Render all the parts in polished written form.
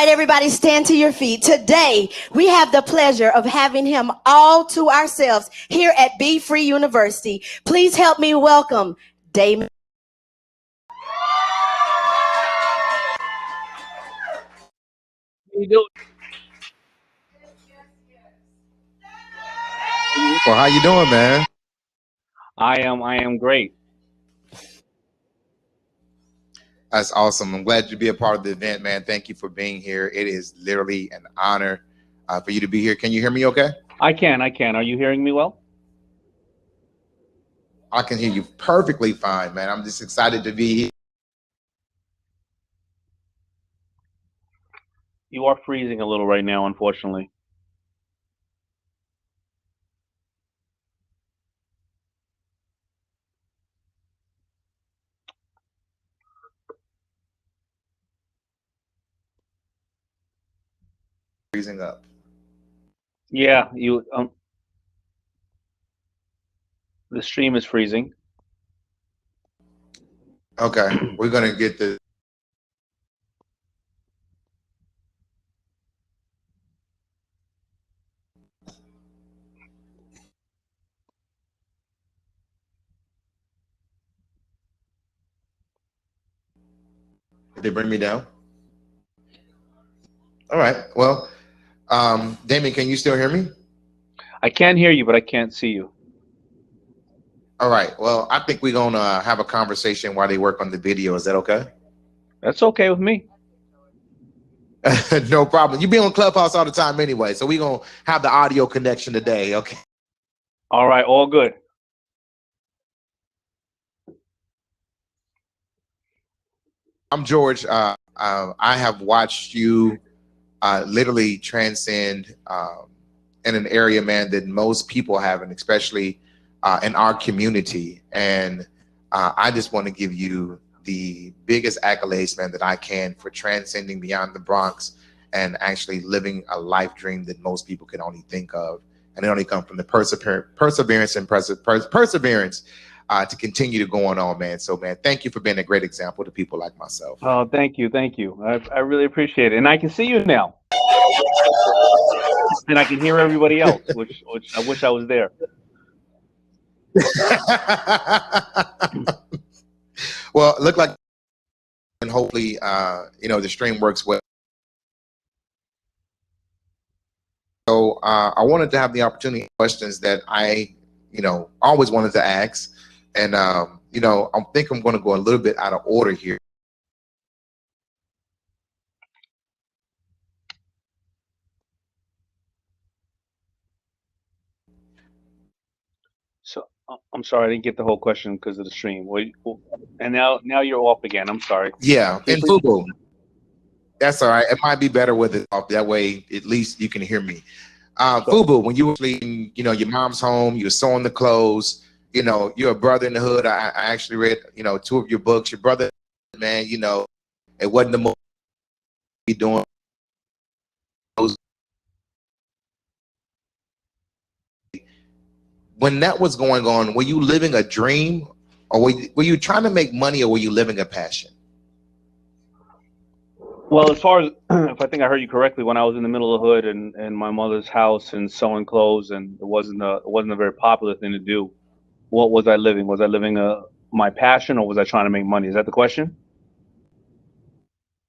right, everybody, stand to your feet. Today, we have the pleasure of having him all to ourselves here at Be Free University. Please help me welcome Damon. You doing? Well, how you doing, man? I am great. That's awesome. I'm glad to be a part of the event, man. Thank you for being here. It is literally an honor for you to be here. Can you hear me okay? I can. Are you hearing me well? I can hear you perfectly fine, man. I'm just excited to be here. You are freezing a little right now, unfortunately. Freezing up. Yeah, the stream is freezing. Okay, we're gonna get the. Did they bring me down? All right. Well, Damien, can you still hear me? I can hear you, but I can't see you. All right. Well, I think we're gonna have a conversation while they work on the video. Is that okay? That's okay with me. No problem. You be on Clubhouse all the time anyway, so we're gonna have the audio connection today. Okay. All right, all good. I'm George. I have watched you literally transcend in an area, man, that most people haven't, especially in our community. And I just want to give you the biggest accolades, man, that I can for transcending beyond the Bronx and actually living a life dream that most people can only think of. And it only comes from the perseverance and perseverance to continue to go on, man. So, man, thank you for being a great example to people like myself. Oh, thank you. I really appreciate it, and I can see you now, and I can hear everybody else, which I wish I was there. Well, it looked like, and hopefully, the stream works well. So I wanted to have the opportunity questions that I, always wanted to ask. And, I think I'm going to go a little bit out of order here. So I'm sorry, I didn't get the whole question because of the stream. And now you're off again. I'm sorry. Yeah, and Fubu. That's all right. It might be better with it off. That way, at least you can hear me. Fubu, when you were sleeping, your mom's home, you were sewing the clothes, you're a brother in the hood. I actually read, 2 of your books. Your brother, man, it wasn't the most be doing those. When that was going on, were you living a dream, or were you trying to make money, or were you living a passion? Well, as far as if I think I heard you correctly, when I was in the middle of the hood and my mother's house and sewing clothes, and it wasn't a very popular thing to do. What was I living? Was I living my passion, or was I trying to make money? Is that the question?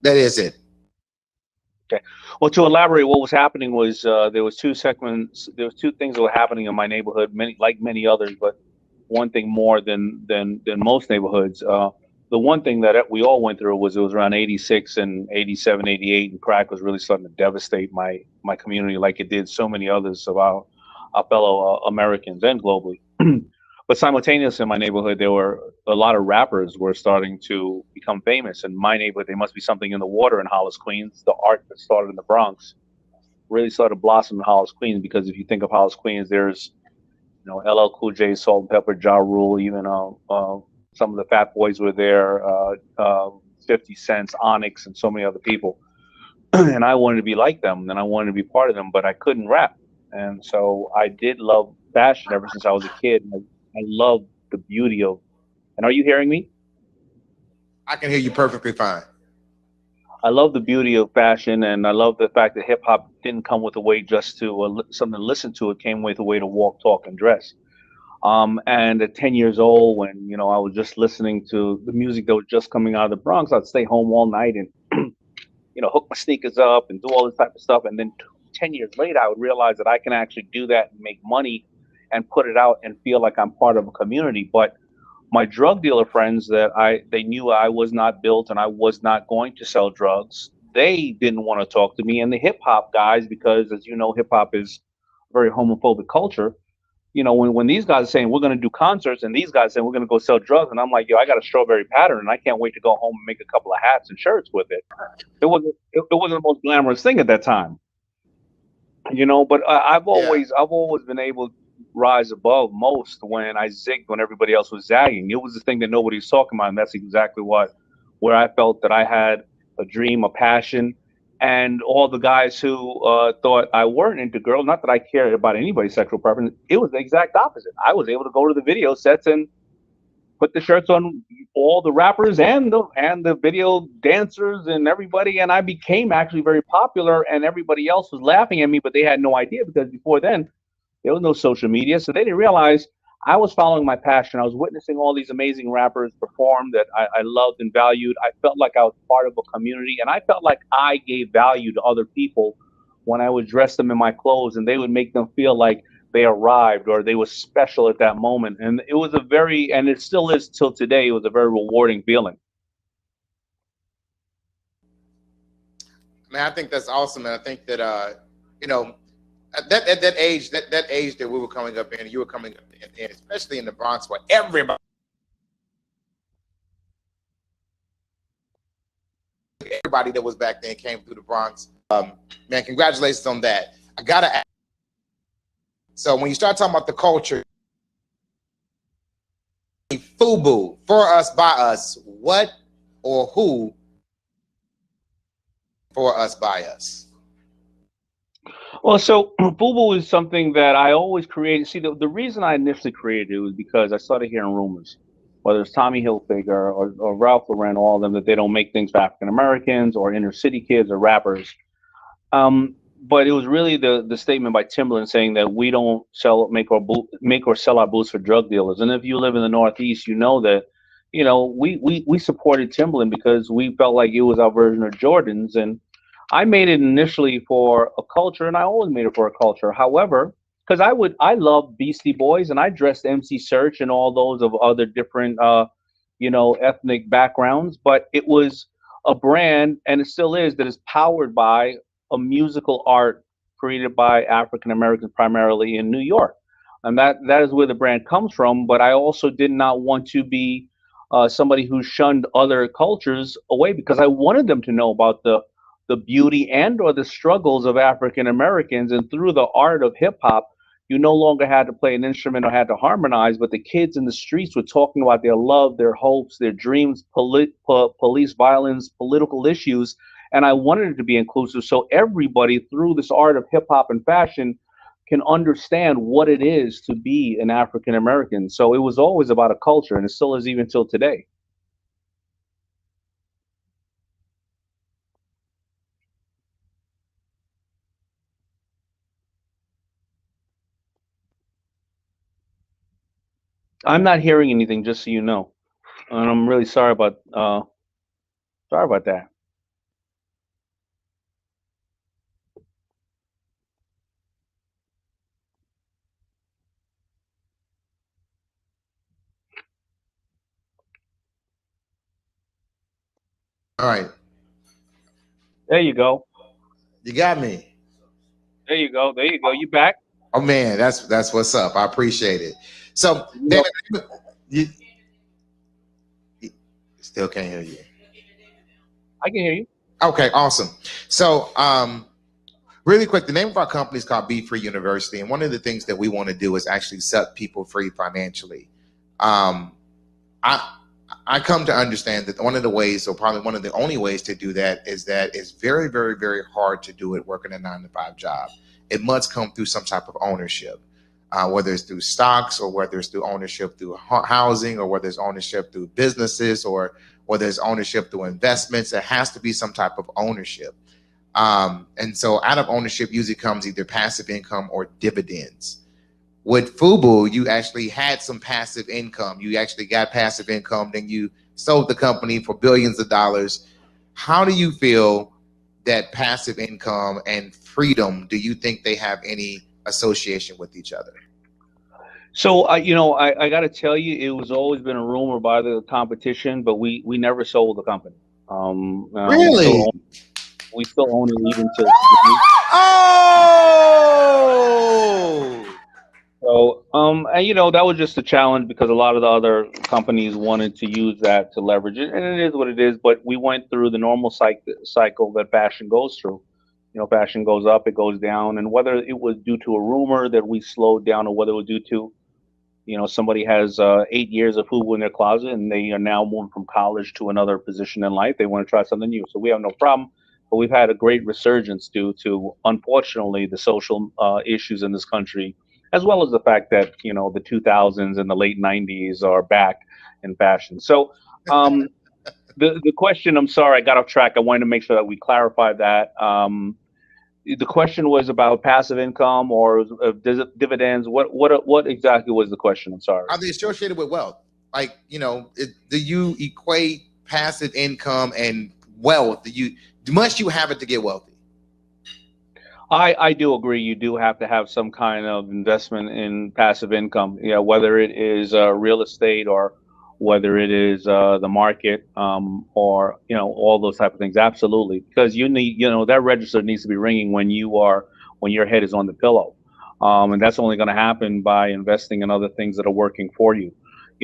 That is it. Okay. Well, to elaborate, what was happening was there was 2 segments. There was 2 things that were happening in my neighborhood, many others, but one thing more than most neighborhoods. The one thing that we all went through was it was around 86 and 87, 88, and crack was really starting to devastate my community like it did so many others of our fellow Americans and globally. But simultaneously in my neighborhood, there were a lot of rappers were starting to become famous. In my neighborhood, there must be something in the water in Hollis, Queens. The art that started in the Bronx really started blossoming in Hollis, Queens, because if you think of Hollis, Queens, there's, LL Cool J, Salt and Pepper, Ja Rule, even some of the Fat Boys were there, 50 Cent, Onyx, and so many other people. And I wanted to be like them, and I wanted to be part of them, but I couldn't rap. And so I did love fashion ever since I was a kid. I love the beauty of, and are you hearing me? I can hear you perfectly fine. I love the beauty of fashion, and I love the fact that hip hop didn't come with a way just to something to listen to. It came with a way to walk, talk, and dress. And at 10 years old, when I was just listening to the music that was just coming out of the Bronx, I'd stay home all night and hook my sneakers up and do all this type of stuff. And then 10 years later, I would realize that I can actually do that and make money and put it out and feel like I'm part of a community. But my drug dealer friends they knew I was not built and I was not going to sell drugs. They didn't want to talk to me. And the hip hop guys, because as you know, hip hop is a very homophobic culture. When these guys are saying we're going to do concerts and these guys saying we're going to go sell drugs, and I'm like, yo, I got a strawberry pattern and I can't wait to go home and make a couple of hats and shirts with it. It wasn't the most glamorous thing at that time, but Yeah. I've always been able to rise above most when I zigged when everybody else was zagging. It was the thing that nobody's talking about, and that's exactly where I felt that I had a dream, a passion, and all the guys who thought I weren't into girls, not that I cared about anybody's sexual preference, it was the exact opposite. I was able to go to the video sets and put the shirts on all the rappers and the video dancers and everybody, and I became actually very popular, and everybody else was laughing at me, but they had no idea because before then there was no social media, so they didn't realize I was following my passion. I was witnessing all these amazing rappers perform that I loved and valued. I felt like I was part of a community, and I felt like I gave value to other people when I would dress them in my clothes, and they would make them feel like they arrived or they were special at that moment. And it was and it still is till today, it was a very rewarding feeling. Man, I think that's awesome, and I think that you know, at that age, that age that we were coming up in, you were coming up in, especially in the Bronx, where everybody that was back then came through the Bronx. Man, congratulations on that. I gotta ask, so when you start talking about the culture, FUBU, for us, by us, what or who for us, by us? Well, so FUBU is something that I always created. See, the reason I initially created it was because I started hearing rumors, whether it's Tommy Hilfiger or Ralph Lauren, all of them, that they don't make things for African Americans or inner city kids or rappers. But it was really the statement by Timberland saying that we don't make or sell our boots for drug dealers. And if you live in the Northeast, you know that, we supported Timberland because we felt like it was our version of Jordans. And I made it initially for a culture, and I always made it for a culture. However, because I love Beastie Boys, and I dressed MC Search and all those of other different, ethnic backgrounds, but it was a brand, and it still is, that is powered by a musical art created by African Americans, primarily in New York, and that is where the brand comes from. But I also did not want to be somebody who shunned other cultures away, because I wanted them to know about the beauty and or the struggles of African Americans. And through the art of hip hop, you no longer had to play an instrument or had to harmonize, but the kids in the streets were talking about their love, their hopes, their dreams, police violence, political issues. And I wanted it to be inclusive, so everybody through this art of hip hop and fashion can understand what it is to be an African American. So it was always about a culture, and it still is even till today. I'm not hearing anything, just so you know, and I'm really sorry about that. All right, There you go. you got me. There you go. There you go. You back? Oh man, that's what's up. I appreciate it. So, No, David, you still can't hear you. I can hear you. Okay, awesome. So, really quick, the name of our company is called Be Free University, and one of the things that we want to do is actually set people free financially. Um, I I come to understand that one of the ways, or probably one of the only ways to do that, is that it's very, very, very hard to do it working a 9 to 5 job. It must come through some type of ownership, whether it's through stocks or whether it's through ownership through housing or whether it's ownership through businesses or or there's ownership through investments. There has to be some type of ownership. And so out of ownership usually comes either passive income or dividends. With Fubu, you actually had some passive income. You actually got passive income, then you sold the company for billions of dollars. How do you feel that passive income and freedom, do you think they have any association with each other? So I got to tell you, it was always been a rumor by the competition, but we never sold the company. Really? We still own it even to today. Oh! So, and that was just a challenge because a lot of the other companies wanted to use that to leverage it, and it is what it is. But we went through the normal cycle that fashion goes through. Fashion goes up, it goes down, and whether it was due to a rumor that we slowed down, or whether it was due to, somebody has 8 years of FUBU in their closet, and they are now moving from college to another position in life. They want to try something new, so we have no problem. But we've had a great resurgence due to, unfortunately, the social issues in this country, as well as the fact that the 2000s and the late 90s are back in fashion. So the question, I'm sorry, I got off track. I wanted to make sure that we clarified that. The question was about passive income or dividends. What exactly was the question? I'm sorry. Are they associated with wealth? Like, do you equate passive income and wealth? Must you have it to get wealthy? I do agree. You do have to have some kind of investment in passive income, whether it is real estate or whether it is the market, or all those type of things. Absolutely, because you need that register needs to be ringing when your head is on the pillow, and that's only going to happen by investing in other things that are working for you.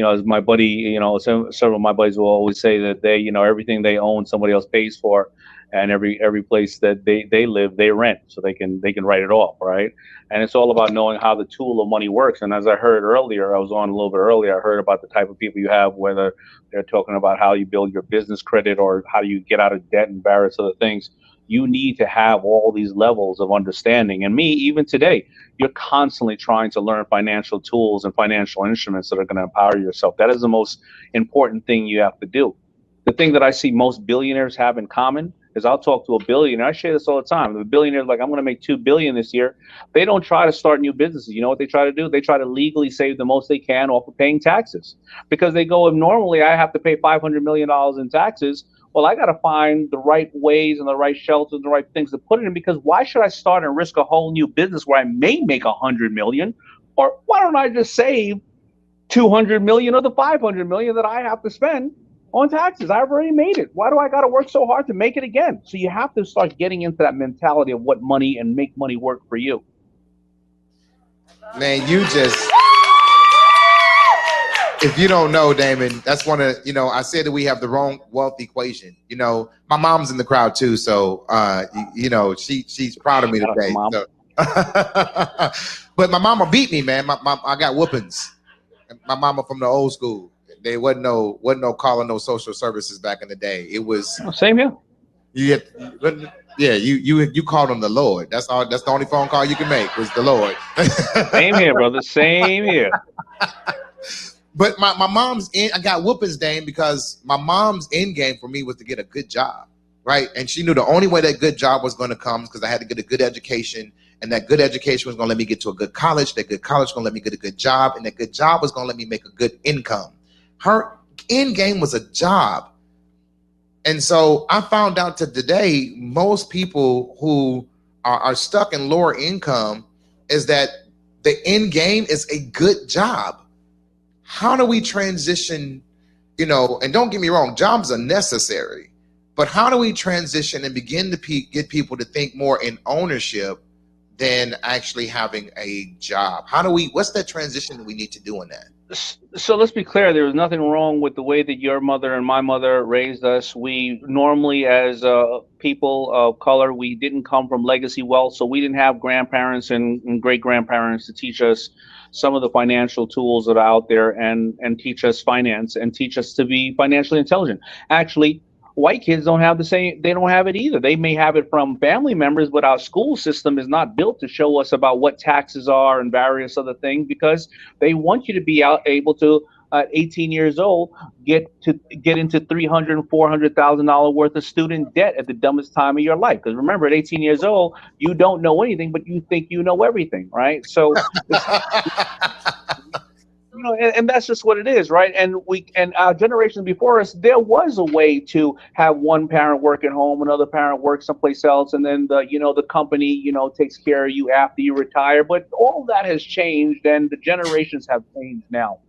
As my buddy, several of my buddies will always say that they, everything they own, somebody else pays for, and every place that they live, they rent, so they can write it off, right? And it's all about knowing how the tool of money works. And as I heard earlier, I was on a little bit earlier, I heard about the type of people you have, whether they're talking about how you build your business credit or how you get out of debt and various other things. You need to have all these levels of understanding. And me, even today, you're constantly trying to learn financial tools and financial instruments that are going to empower yourself. That is the most important thing you have to do. The thing that I see most billionaires have in common is I'll talk to a billionaire. I share this all the time. The billionaire's like, I'm going to make $2 billion this year. They don't try to start new businesses. You know what they try to do? They try to legally save the most they can off of paying taxes, because they go, if normally I have to pay $500 million in taxes, well, I got to find the right ways and the right shelters and the right things to put it in, because why should I start and risk a whole new business where I may make 100 million? Or why don't I just save 200 million of the 500 million that I have to spend on taxes? I've already made it. Why do I got to work so hard to make it again? So you have to start getting into that mentality of what money and make money work for you. Man, you just, if you don't know, Damon, that's one of, I said that we have the wrong wealth equation. My mom's in the crowd too. So, she's proud of me today. So. But my mama beat me, man. I got whoopings. My mama from the old school. There wasn't no calling no social services back in the day. It was same here. You called on the Lord. That's all. That's the only phone call you can make was the Lord. Same here, brother. Same here. But my mom's I got whoopings, Dame, because my mom's end game for me was to get a good job, right? And she knew the only way that good job was going to come is because I had to get a good education, and that good education was going to let me get to a good college. That good college was going to let me get a good job, and that good job was going to let me make a good income. Her end game was a job. And so I found out that today, most people who are stuck in lower income is that the end game is a good job. How do we transition, and don't get me wrong, jobs are necessary, but how do we transition and begin to get people to think more in ownership than actually having a job? What's that transition that we need to do in that? So let's be clear, there was nothing wrong with the way that your mother and my mother raised us. We normally, as people of color, we didn't come from legacy wealth, so we didn't have grandparents and great-grandparents to teach us some of the financial tools that are out there and teach us finance and teach us to be financially intelligent. Actually, white kids don't have they don't have it either. They may have it from family members, but our school system is not built to show us about what taxes are and various other things, because they want you to be able to at 18 years old get into 300 and 400,000 dollar worth of student debt at the dumbest time of your life. Because remember, at 18 years old, you don't know anything, but you think you know everything, right? So it's and that's just what it is, right? And our generations before us, there was a way to have one parent work at home, another parent work someplace else, and then the company takes care of you after you retire. But all that has changed, and the generations have changed now.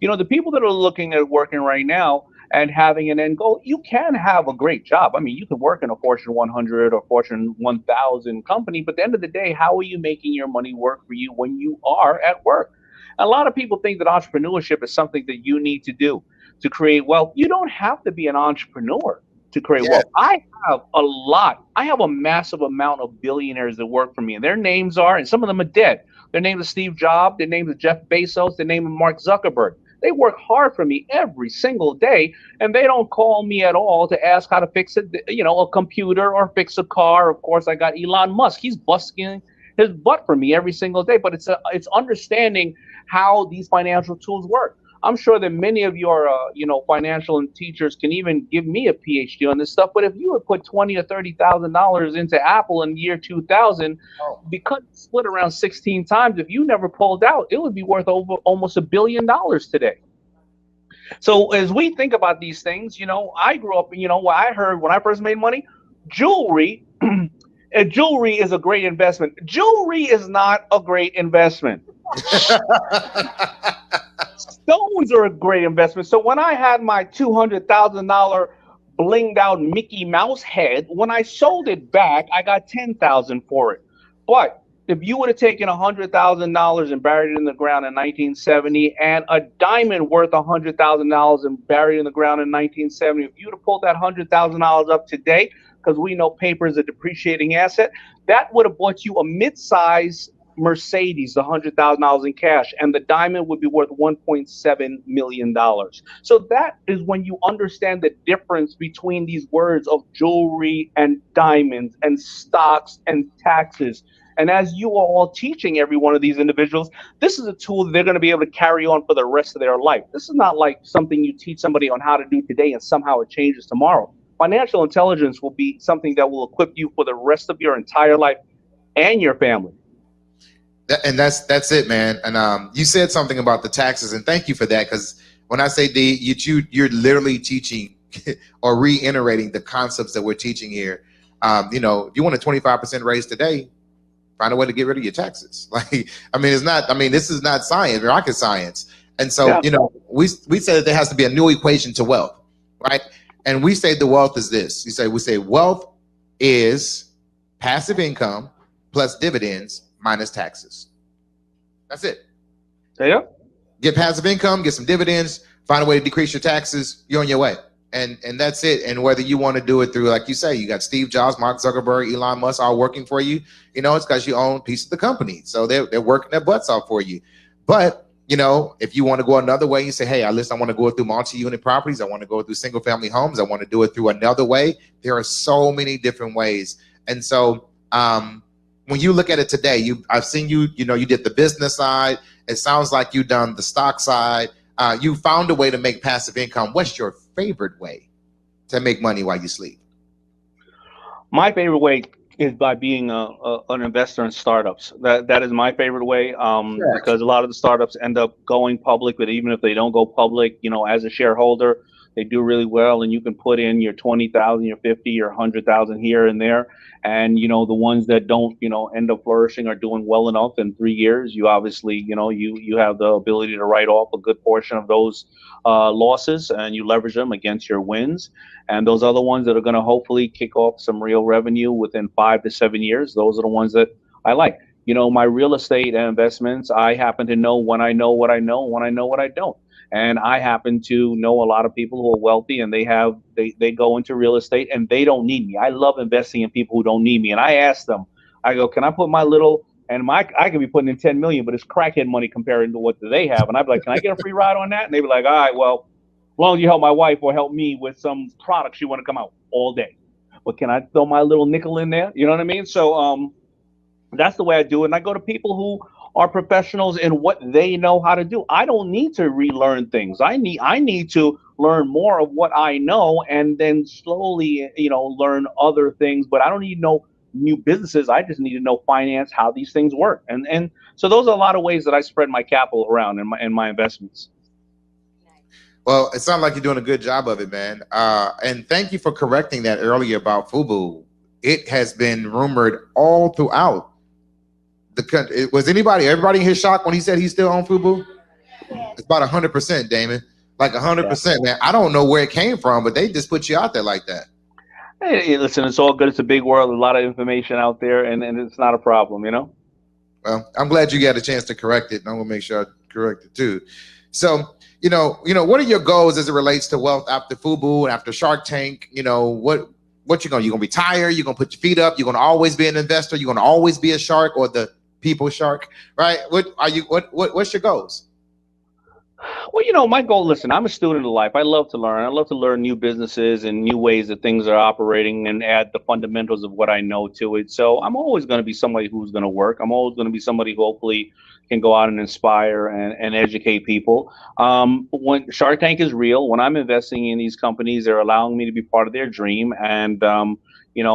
The people that are looking at working right now and having an end goal, you can have a great job. I mean, you can work in a Fortune 100 or Fortune 1000 company, but at the end of the day, how are you making your money work for you when you are at work? A lot of people think that entrepreneurship is something that you need to do to create wealth. You don't have to be an entrepreneur to create Yeah. wealth. I have a massive amount of billionaires that work for me, and their names are, and some of them are dead. Their name is Steve Jobs, their name is Jeff Bezos, their name is Mark Zuckerberg. They work hard for me every single day, and they don't call me at all to ask how to fix a computer or fix a car. Of course, I got Elon Musk. He's busting his butt for me every single day, but it's understanding how these financial tools work. I'm sure that many of your financial and teachers can even give me a PhD on this stuff. But if you would put 20 or $30,000 into Apple in the year 2000, Oh. because it split around 16 times, if you never pulled out, it would be worth over almost $1 billion today. So as we think about these things, I grew up, what I heard when I first made money, jewelry. Jewelry is a great investment. Jewelry is not a great investment. Stones are a great investment. So when I had my $200,000 blinged out Mickey Mouse head, when I sold it back, I got 10,000 for it. But if you would have taken $100,000 and buried it in the ground in 1970, and a diamond worth $100,000 and buried in the ground in 1970, if you'd have pulled that $100,000 up today, because we know paper is a depreciating asset, that would have bought you a mid-size Mercedes, $100,000 in cash, and the diamond would be worth $1.7 million. So that is when you understand the difference between these words of jewelry and diamonds and stocks and taxes. And as you are all teaching every one of these individuals, this is a tool that they're going to be able to carry on for the rest of their life. This is not like something you teach somebody on how to do today and somehow it changes tomorrow. Financial intelligence will be something that will equip you for the rest of your entire life and your family. And that's it, man. And you said something about the taxes, and thank you for that. Because when I say you're literally teaching or reiterating the concepts that we're teaching here. If you want a 25% raise today, find a way to get rid of your taxes. This is not science, rocket science. And so, Yeah. we say that there has to be a new equation to wealth, right? And we say the wealth is this. We say wealth is passive income plus dividends minus taxes. That's it. Yeah. Get passive income, get some dividends, find a way to decrease your taxes, you're on your way. And that's it. And whether you want to do it through, like you say, you got Steve Jobs, Mark Zuckerberg, Elon Musk all working for you, it's because you own a piece of the company. So they're working their butts off for you. But, if you want to go another way, you say, hey, I want to go through multi-unit properties. I want to go through single family homes. I want to do it through another way. There are so many different ways. And so, when you look at it today, I've seen you did the business side. It sounds like you've done the stock side. You found a way to make passive income. What's your favorite way to make money while you sleep? My favorite way is by being an investor in startups. That is my favorite way, because a lot of the startups end up going public, but even if they don't go public, as a shareholder, they do really well, and you can put in your 20,000, your 50, your 100,000 here and there. And the ones that don't end up flourishing are doing well enough in 3 years. You obviously you have the ability to write off a good portion of those losses, and you leverage them against your wins. And those other ones that are going to hopefully kick off some real revenue within 5 to 7 years, those are the ones that I like. My real estate investments, I happen to know when I know what I know, when I know what I don't. And I happen to know a lot of people who are wealthy, and they go into real estate and they don't need me. I love investing in people who don't need me. And I ask them, I go, can I put my little, and I could be putting in 10 million, but it's crackhead money compared to what they have. And I'd be like, can I get a free ride on that? And they'd be like, all right, well, as long as you help my wife or help me with some products you want to come out all day. But can I throw my little nickel in there? You know what I mean? So that's the way I do it. And I go to people who are professionals in what they know how to do. I don't need to relearn things. I need to learn more of what I know and then slowly, learn other things. But I don't need to know new businesses. I just need to know finance, how these things work. And so those are a lot of ways that I spread my capital around in my investments. Well, it sounds like you're doing a good job of it, man. And thank you for correcting that earlier about FUBU. It has been rumored all throughout the country. Was everybody in his shock when he said he's still on FUBU? It's about 100%, Damon. Like 100%, man. I don't know where it came from, but they just put you out there like that. Hey, listen, it's all good. It's a big world, a lot of information out there, and it's not a problem, Well, I'm glad you got a chance to correct it, and I'm gonna make sure I correct it too. So, what are your goals as it relates to wealth after FUBU and after Shark Tank? What you gonna be tired? You're gonna put your feet up? You're gonna always be an investor? You're gonna always be a shark or the people shark, right? What's your goals? Well, my goal, listen, I'm a student of life. I love to learn. I love to learn new businesses and new ways that things are operating and add the fundamentals of what I know to it. So I'm always going to be somebody who's going to work. I'm always going to be somebody who hopefully can go out and inspire and educate people. When Shark Tank is real, when I'm investing in these companies, they're allowing me to be part of their dream. And,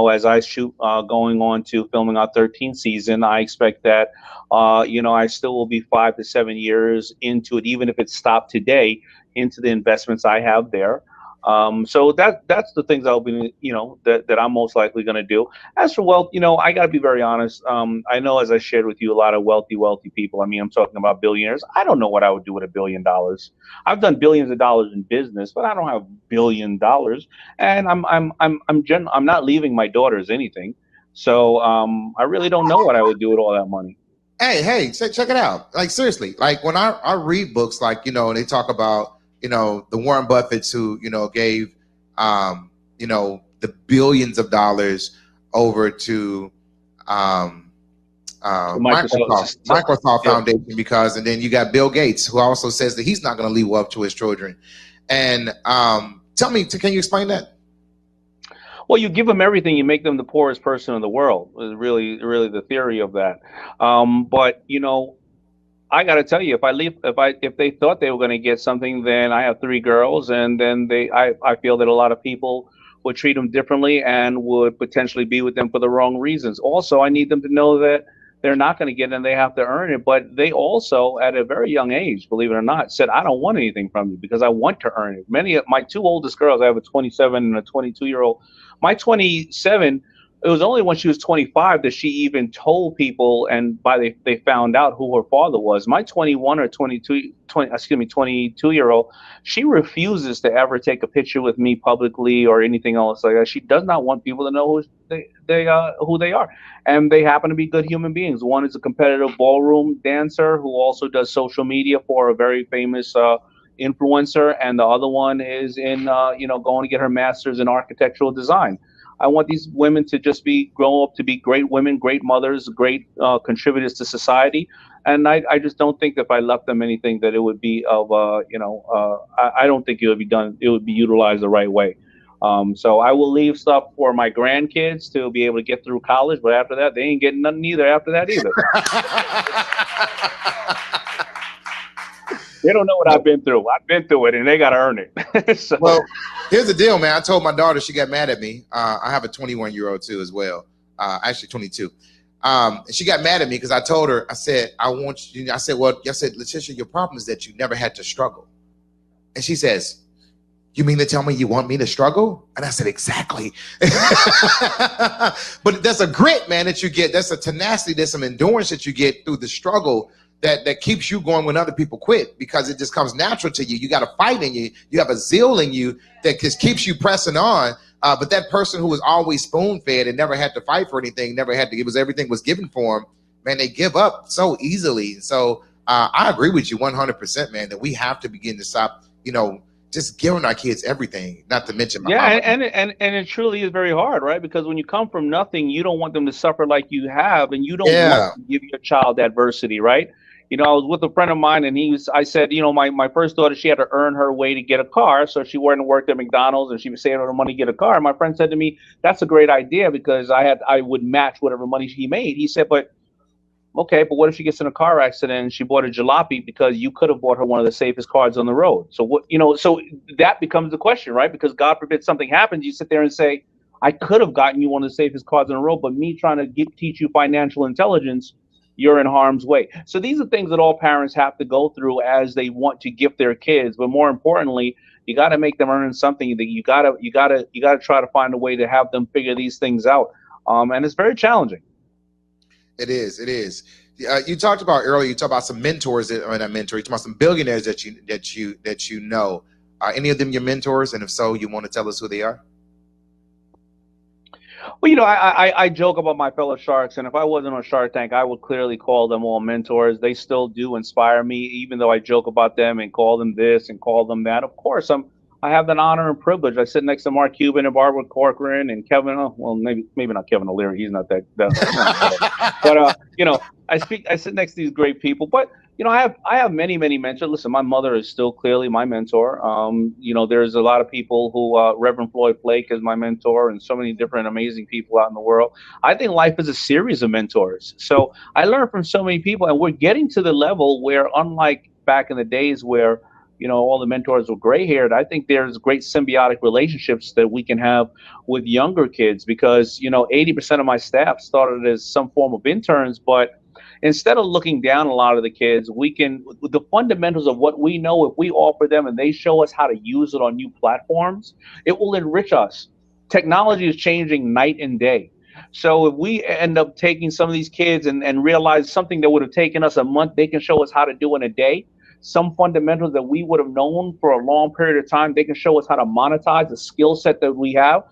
as I shoot going on to filming our 13th season, I expect that I still will be 5 to 7 years into it, even if it stopped today, into the investments I have there. So that's the things I'll be, that I'm most likely going to do. As for wealth, I got to be very honest. I know, as I shared with you, a lot of wealthy people. I mean, I'm talking about billionaires. I don't know what I would do with $1 billion. I've done billions of dollars in business, but I don't have $1 billion. And I'm not leaving my daughters anything. So I really don't know what I would do with all that money. Hey, check it out. Like, seriously, like when I read books, like, and they talk about, the Warren Buffetts who, gave, the billions of dollars over to Microsoft Foundation and then you got Bill Gates, who also says that he's not going to leave wealth to his children. And tell me, can you explain that? Well, you give them everything, you make them the poorest person in the world. Is really the theory of that. But I got to tell you, if they thought they were going to get something, then I have 3 girls, and then I feel that a lot of people would treat them differently and would potentially be with them for the wrong reasons. Also, I need them to know that they're not going to get it and they have to earn it. But they also, at a very young age, believe it or not, said, I don't want anything from you because I want to earn it. Many of my 2 oldest girls, I have a 27 and a 22-year-old. My 27, it was only when she was 25 that she even told people, and they found out who her father was. My 21 or 22-year-old, she refuses to ever take a picture with me publicly or anything else like that. She does not want people to know who they are, and they happen to be good human beings. One is a competitive ballroom dancer who also does social media for a very famous influencer, and the other one is in going to get her master's in architectural design. I want these women to just grow up to be great women, great mothers, great contributors to society. And I just don't think that if I left them anything that it would be of I don't think it would be done. It would be utilized the right way. So I will leave stuff for my grandkids to be able to get through college, but after that, they ain't getting nothing either. After that either. They don't know what I've been through. I've been through it, and they got to earn it. So. Well, here's the deal, man. I told my daughter, she got mad at me. I have a 21-year-old too as well. Actually 22. She got mad at me because I told her, I said, Letitia, your problem is that you never had to struggle. And she says, you mean to tell me you want me to struggle? And I said, exactly. But there's a grit, man, that you get. There's a tenacity, there's some endurance that you get through the struggle that keeps you going when other people quit, because it just comes natural to you. You got a fight in you. You have a zeal in you that just keeps you pressing on. But that person who was always spoon-fed and never had to fight for anything, everything was given for them, man, they give up so easily. So I agree with you 100%, man, that we have to begin to stop, just giving our kids everything, not to mention and it truly is very hard, right? Because when you come from nothing, you don't want them to suffer like you have, and you don't want to give your child adversity, right? I was with a friend of mine, and I said, my first daughter, she had to earn her way to get a car. So she went and worked at McDonald's, and she was saving her money to get a car. And my friend said to me, that's a great idea, because I would match whatever money she made. He said, but Okay, but what if she gets in a car accident and she bought a jalopy because you could have bought her one of the safest cars on the road? So what, so that becomes the question, right? Because God forbid something happens, you sit there and say, I could have gotten you one of the safest cars on the road, but me trying to teach you financial intelligence, you're in harm's way. So these are things that all parents have to go through as they want to gift their kids. But more importantly, you got to make them earn something. That you gotta try to find a way to have them figure these things out. And it's very challenging. It is. It is. You talked about earlier. You talked about some mentors that are not mentor. You talked about some billionaires that you know. Are any of them your mentors? And if so, you want to tell us who they are? Well, I joke about my fellow sharks, and if I wasn't on Shark Tank, I would clearly call them all mentors. They still do inspire me, even though I joke about them and call them this and call them that. Of course, I have that honor and privilege. I sit next to Mark Cuban and Barbara Corcoran and Kevin. Oh, well, maybe not Kevin O'Leary. He's not that. But I sit next to these great people. But I have many mentors. Listen, my mother is still clearly my mentor. There's a lot of people who Reverend Floyd Flake is my mentor, and so many different amazing people out in the world. I think life is a series of mentors. So I learn from so many people, and we're getting to the level where, unlike back in the days where all the mentors were gray haired, I think there's great symbiotic relationships that we can have with younger kids because 80% of my staff started as some form of interns, but instead of looking down a lot of the kids, the fundamentals of what we know, if we offer them and they show us how to use it on new platforms, it will enrich us. Technology is changing night and day. So if we end up taking some of these kids and realize something that would have taken us a month, they can show us how to do in a day. Some fundamentals that we would have known for a long period of time, they can show us how to monetize the skill set that we have.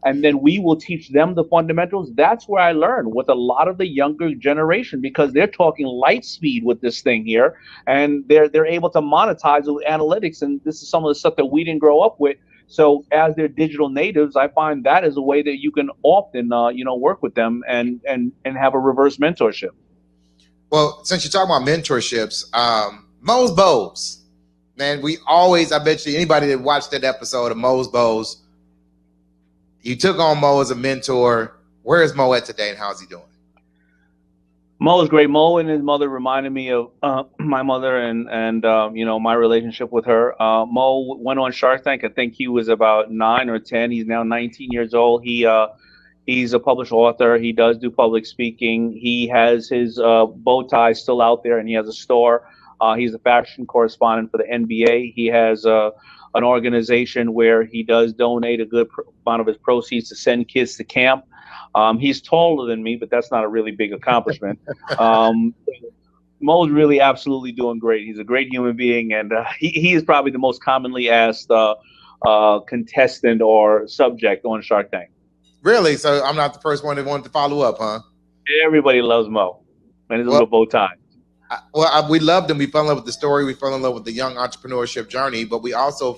And then we will teach them the fundamentals. That's where I learn with a lot of the younger generation because they're talking light speed with this thing here, and they're able to monetize with analytics. And this is some of the stuff that we didn't grow up with. So as they're digital natives, I find that is a way that you can often work with them and have a reverse mentorship. Well, since you're talking about mentorships, Mo's Bows, man, I bet you anybody that watched that episode of Mo's Bows, you took on Mo as a mentor. Where is Mo at today and how's he doing? Mo is great. Mo and his mother reminded me of my mother and my relationship with her. Mo went on Shark Tank. I think he was about 9 or 10. He's now 19 years old. He's a published author. He does do public speaking. He has his bow tie still out there, and he has a store. He's a fashion correspondent for the NBA. He has an organization where he does donate a good amount of his proceeds to send kids to camp. He's taller than me, but that's not a really big accomplishment. Mo's really absolutely doing great. He's a great human being, and he is probably the most commonly asked contestant or subject on Shark Tank. Really? So I'm not the first one that wanted to follow up, huh? Everybody loves Mo and his little bow tie. We loved him. We fell in love with the story. We fell in love with the young entrepreneurship journey, but we also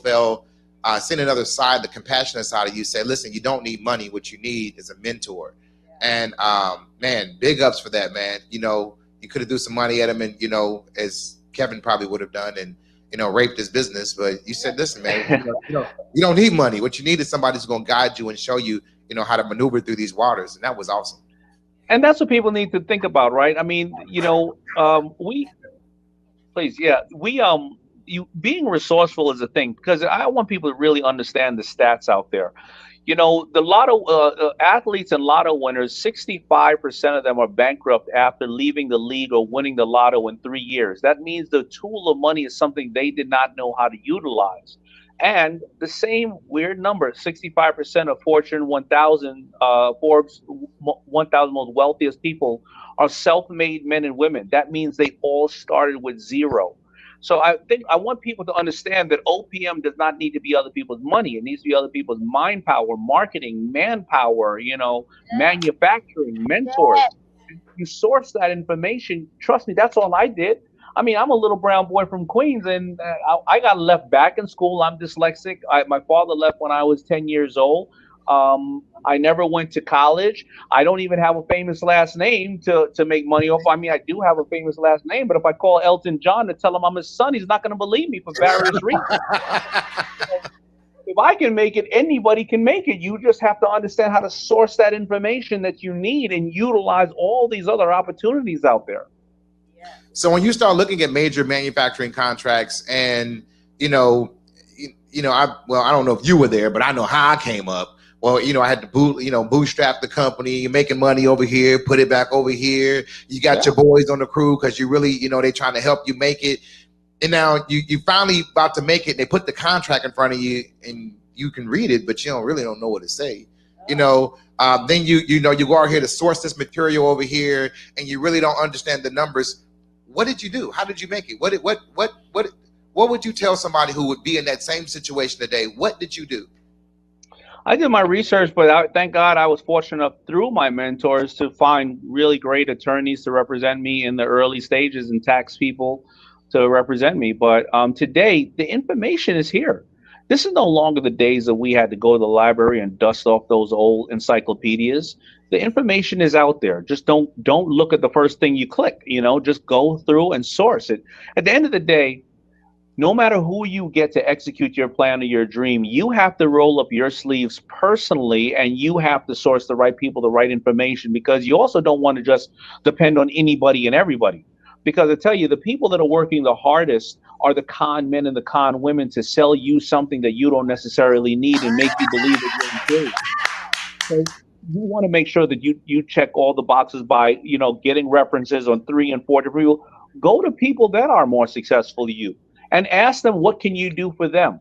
seen another side, the compassionate side of you. Say, listen, you don't need money. What you need is a mentor. And man, big ups for that, man. You could have threw some money at him and, as Kevin probably would have done and, raped his business. But you said, listen, man, you don't need money. What you need is somebody who's going to guide you and show you, how to maneuver through these waters. And that was awesome. And that's what people need to think about, right? I mean, being resourceful is a thing because I want people to really understand the stats out there. The lotto athletes and lotto winners, 65% of them are bankrupt after leaving the league or winning the lotto in 3 years. That means the tool of money is something they did not know how to utilize. And the same weird number, 65% of Fortune 1000, Forbes 1000 most wealthiest people are self-made men and women. That means they all started with zero. So I want people to understand that OPM does not need to be other people's money. It needs to be other people's mind power, marketing, manpower, manufacturing, mentors. You source that information. Trust me, that's all I did. I mean, I'm a little brown boy from Queens, and I got left back in school. I'm dyslexic. My father left when I was 10 years old. I never went to college. I don't even have a famous last name to make money off. I mean, I do have a famous last name, but if I call Elton John to tell him I'm his son, he's not going to believe me for various reasons. If I can make it, anybody can make it. You just have to understand how to source that information that you need and utilize all these other opportunities out there. So when you start looking at major manufacturing contracts, and you know, I don't know if you were there, but I know how I came up. Well, I had to bootstrap the company. You're making money over here, put it back over here. You got your boys on the crew because you really, they trying to help you make it. And now you finally about to make it. And they put the contract in front of you, and you can read it, but you don't know what to say. Then you go out here to source this material over here, and you really don't understand the numbers. What did you do? How did you make it? What would you tell somebody who would be in that same situation today? What did you do? I did my research, but thank God I was fortunate enough through my mentors to find really great attorneys to represent me in the early stages and tax people to represent me. But today, the information is here. This is no longer the days that we had to go to the library and dust off those old encyclopedias. The information is out there. Just don't look at the first thing you click. Just go through and source it. At the end of the day, no matter who you get to execute your plan or your dream, you have to roll up your sleeves personally, and you have to source the right people, the right information, because you also don't want to just depend on anybody and everybody. Because I tell you, the people that are working the hardest are the con men and the con women to sell you something that you don't necessarily need and make you believe that you're inferior. So you want to make sure that you check all the boxes by, getting references on 3 and 4 different people. Go to people that are more successful than you and ask them, what can you do for them?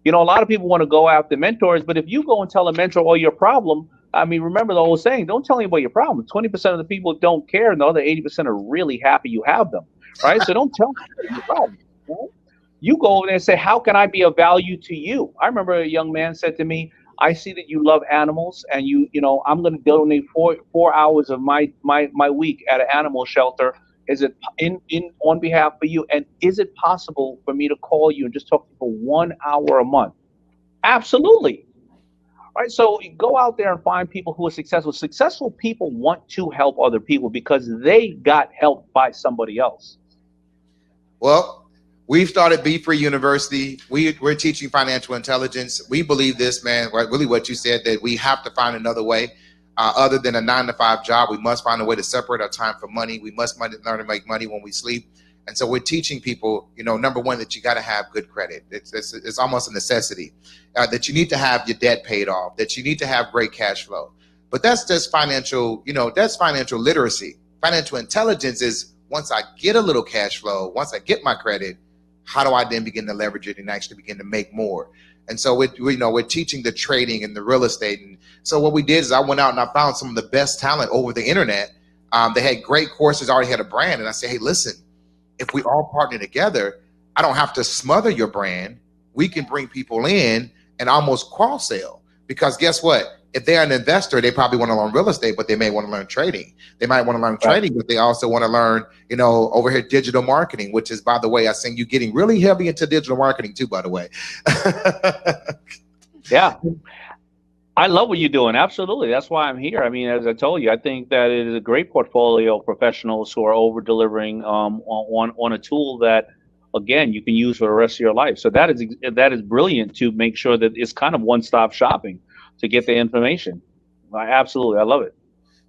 A lot of people want to go after mentors, but if you go and tell a mentor all your problem, remember the old saying, don't tell anybody your problem. 20% of the people don't care, and the other 80% are really happy you have them, right? So don't tell anybody your problem. Right? You go over there and say, how can I be of value to you? I remember a young man said to me, I see that you love animals, and I'm going to donate 4 hours of my week at an animal shelter. Is it on behalf of you? And is it possible for me to call you and just talk to you for 1 hour a month? Absolutely. Right. So you go out there and find people who are successful. Successful people want to help other people because they got helped by somebody else. Well, we've started Be Free University. We're teaching financial intelligence. We believe this, man, really what you said, that we have to find another way. Other than a 9-to-5 job, we must find a way to separate our time from money. We must learn to make money when we sleep. And so we're teaching people, number one, that you got to have good credit. It's almost a necessity, that you need to have your debt paid off, that you need to have great cash flow. But that's just financial, that's financial literacy. Financial intelligence is, once I get a little cash flow, once I get my credit, how do I then begin to leverage it and actually begin to make more? And so we're teaching the trading and the real estate. And so what we did is I went out and I found some of the best talent over the internet. They had great courses, already had a brand. And I said, hey, listen, if we all partner together, I don't have to smother your brand. We can bring people in and almost cross sell, because guess what? If they're an investor, they probably want to learn real estate, but they may want to learn trading. They might want to learn trading, but they also want to learn, over here, digital marketing, which is, by the way, I seen you getting really heavy into digital marketing too, by the way. Yeah. I love what you're doing. Absolutely. That's why I'm here. As I told you, I think that it is a great portfolio of professionals who are over delivering on a tool that, again, you can use for the rest of your life. So that is brilliant to make sure that it's kind of one-stop shopping to get the information. Absolutely. I love it.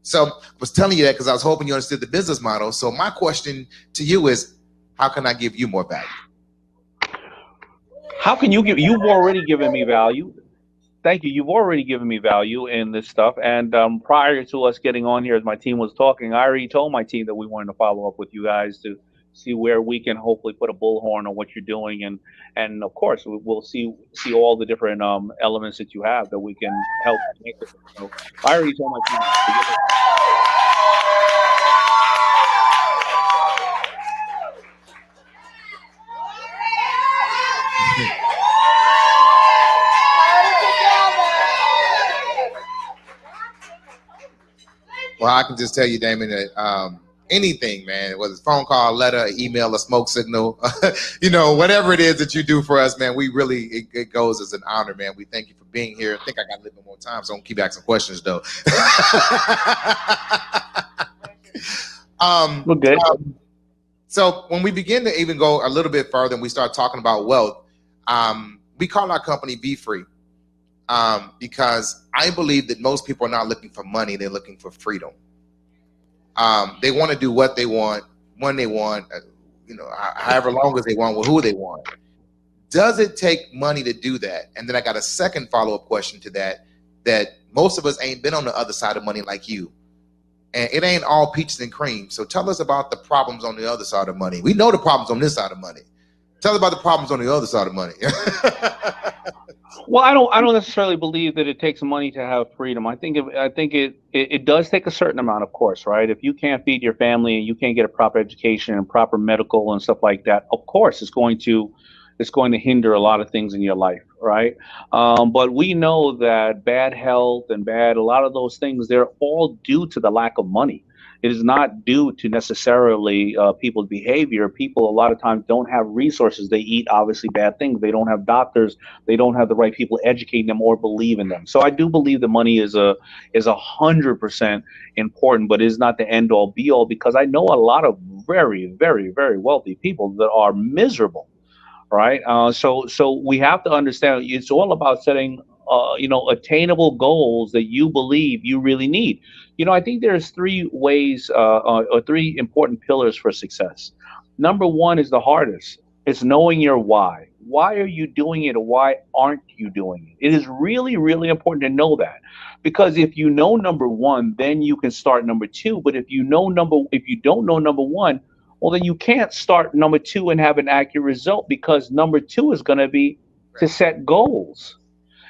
So I was telling you that because I was hoping you understood the business model. So my question to you is, how can I give you more value? How can you give? You've already given me value. Thank you. You've already given me value in this stuff. And prior to us getting on here, as my team was talking, I already told my team that we wanted to follow up with you guys to see where we can hopefully put a bullhorn on what you're doing, and of course we'll see all the different elements that you have that we can help make it. So I already told my team to get it. Well, I can just tell you, Damon, that anything, man, whether it's phone call, letter, email, a smoke signal, whatever it is that you do for us, man, we really, it goes as an honor, man. We thank you for being here. I think I got a little bit more time, so I'm gonna keep asking questions though. We're good. So when we begin to even go a little bit further and we start talking about wealth, we call our company Be Free, because I believe that most people are not looking for money, they're looking for freedom. They want to do what they want, when they want, however long as they want, with who they want. Does it take money to do that? And then I got a second follow-up question to that most of us ain't been on the other side of money like you. And it ain't all peaches and cream. So tell us about the problems on the other side of money. We know the problems on this side of money. Tell us about the problems on the other side of money. Well, I don't necessarily believe that it takes money to have freedom. I think it does take a certain amount, of course, right? If you can't feed your family and you can't get a proper education and proper medical and stuff like that, of course, it's going to hinder a lot of things in your life, right? But we know that bad health and a lot of those things, they're all due to the lack of money. It is not due to necessarily people's behavior. People a lot of times don't have resources. They eat obviously bad things. They don't have doctors. They don't have the right people educating them or believe in them. So I do believe the money is 100% important, but is not the end all be all, because I know a lot of very, very, very wealthy people that are miserable. Right. So we have to understand it's all about setting, attainable goals that you believe you really need. I think there's three ways or three important pillars for success. Number one is the hardest. It's knowing your why. Why are you doing it, or why aren't you doing it? It is really, really important to know that, because if you know number one, then you can start number two. But if you don't know number one, well, then you can't start number two and have an accurate result, because number two is going to be to set goals.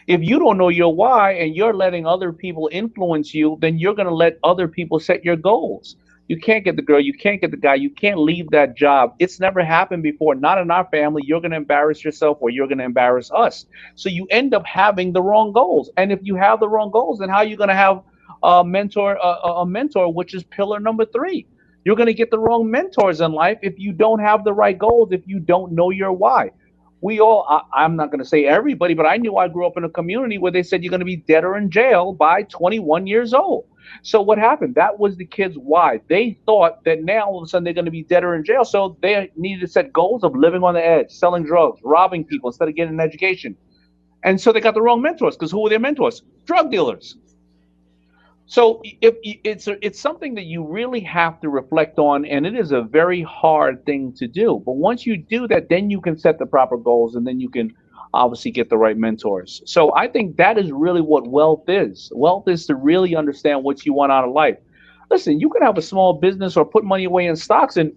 If you don't know your why and you're letting other people influence you, then you're going to let other people set your goals. You can't get the girl, you can't get the guy, you can't leave that job. It's never happened before, not in our family. You're going to embarrass yourself, or you're going to embarrass us. So you end up having the wrong goals. And if you have the wrong goals, then how are you going to have a mentor, which is pillar number three? You're going to get the wrong mentors in life if you don't have the right goals, if you don't know your why. I'm not going to say everybody, but I grew up in a community where they said you're going to be dead or in jail by 21 years old. So what happened? That was the kids' why. They thought that now all of a sudden they're going to be dead or in jail. So they needed to set goals of living on the edge, selling drugs, robbing people instead of getting an education. And so they got the wrong mentors, because who were their mentors? Drug dealers. So if it's something that you really have to reflect on, and it is a very hard thing to do. But once you do that, then you can set the proper goals, and then you can obviously get the right mentors. So I think that is really what wealth is. Wealth is to really understand what you want out of life. Listen, you can have a small business or put money away in stocks, and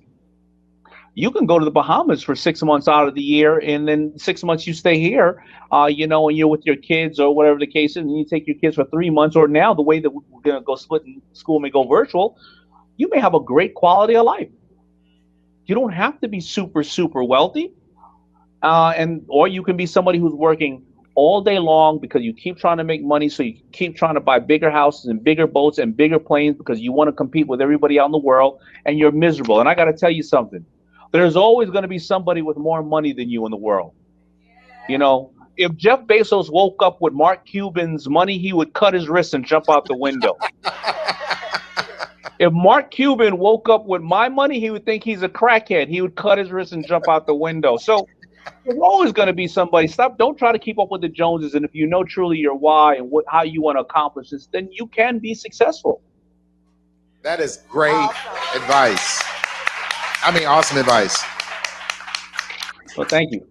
you can go to the Bahamas for 6 months out of the year, and then 6 months you stay here, and you're with your kids or whatever the case is, and you take your kids for 3 months, or now the way that we're going to go split and school may go virtual, you may have a great quality of life. You don't have to be super, super wealthy, or you can be somebody who's working all day long because you keep trying to make money, so you keep trying to buy bigger houses and bigger boats and bigger planes because you want to compete with everybody out in the world, and you're miserable. And I got to tell you something. There's always going to be somebody with more money than you in the world. If Jeff Bezos woke up with Mark Cuban's money, he would cut his wrist and jump out the window. If Mark Cuban woke up with my money, he would think he's a crackhead. He would cut his wrist and jump out the window. So there's always going to be somebody. Don't try to keep up with the Joneses. And if you know truly your why and how you want to accomplish this, then you can be successful. That is great advice. Awesome advice. Well, thank you.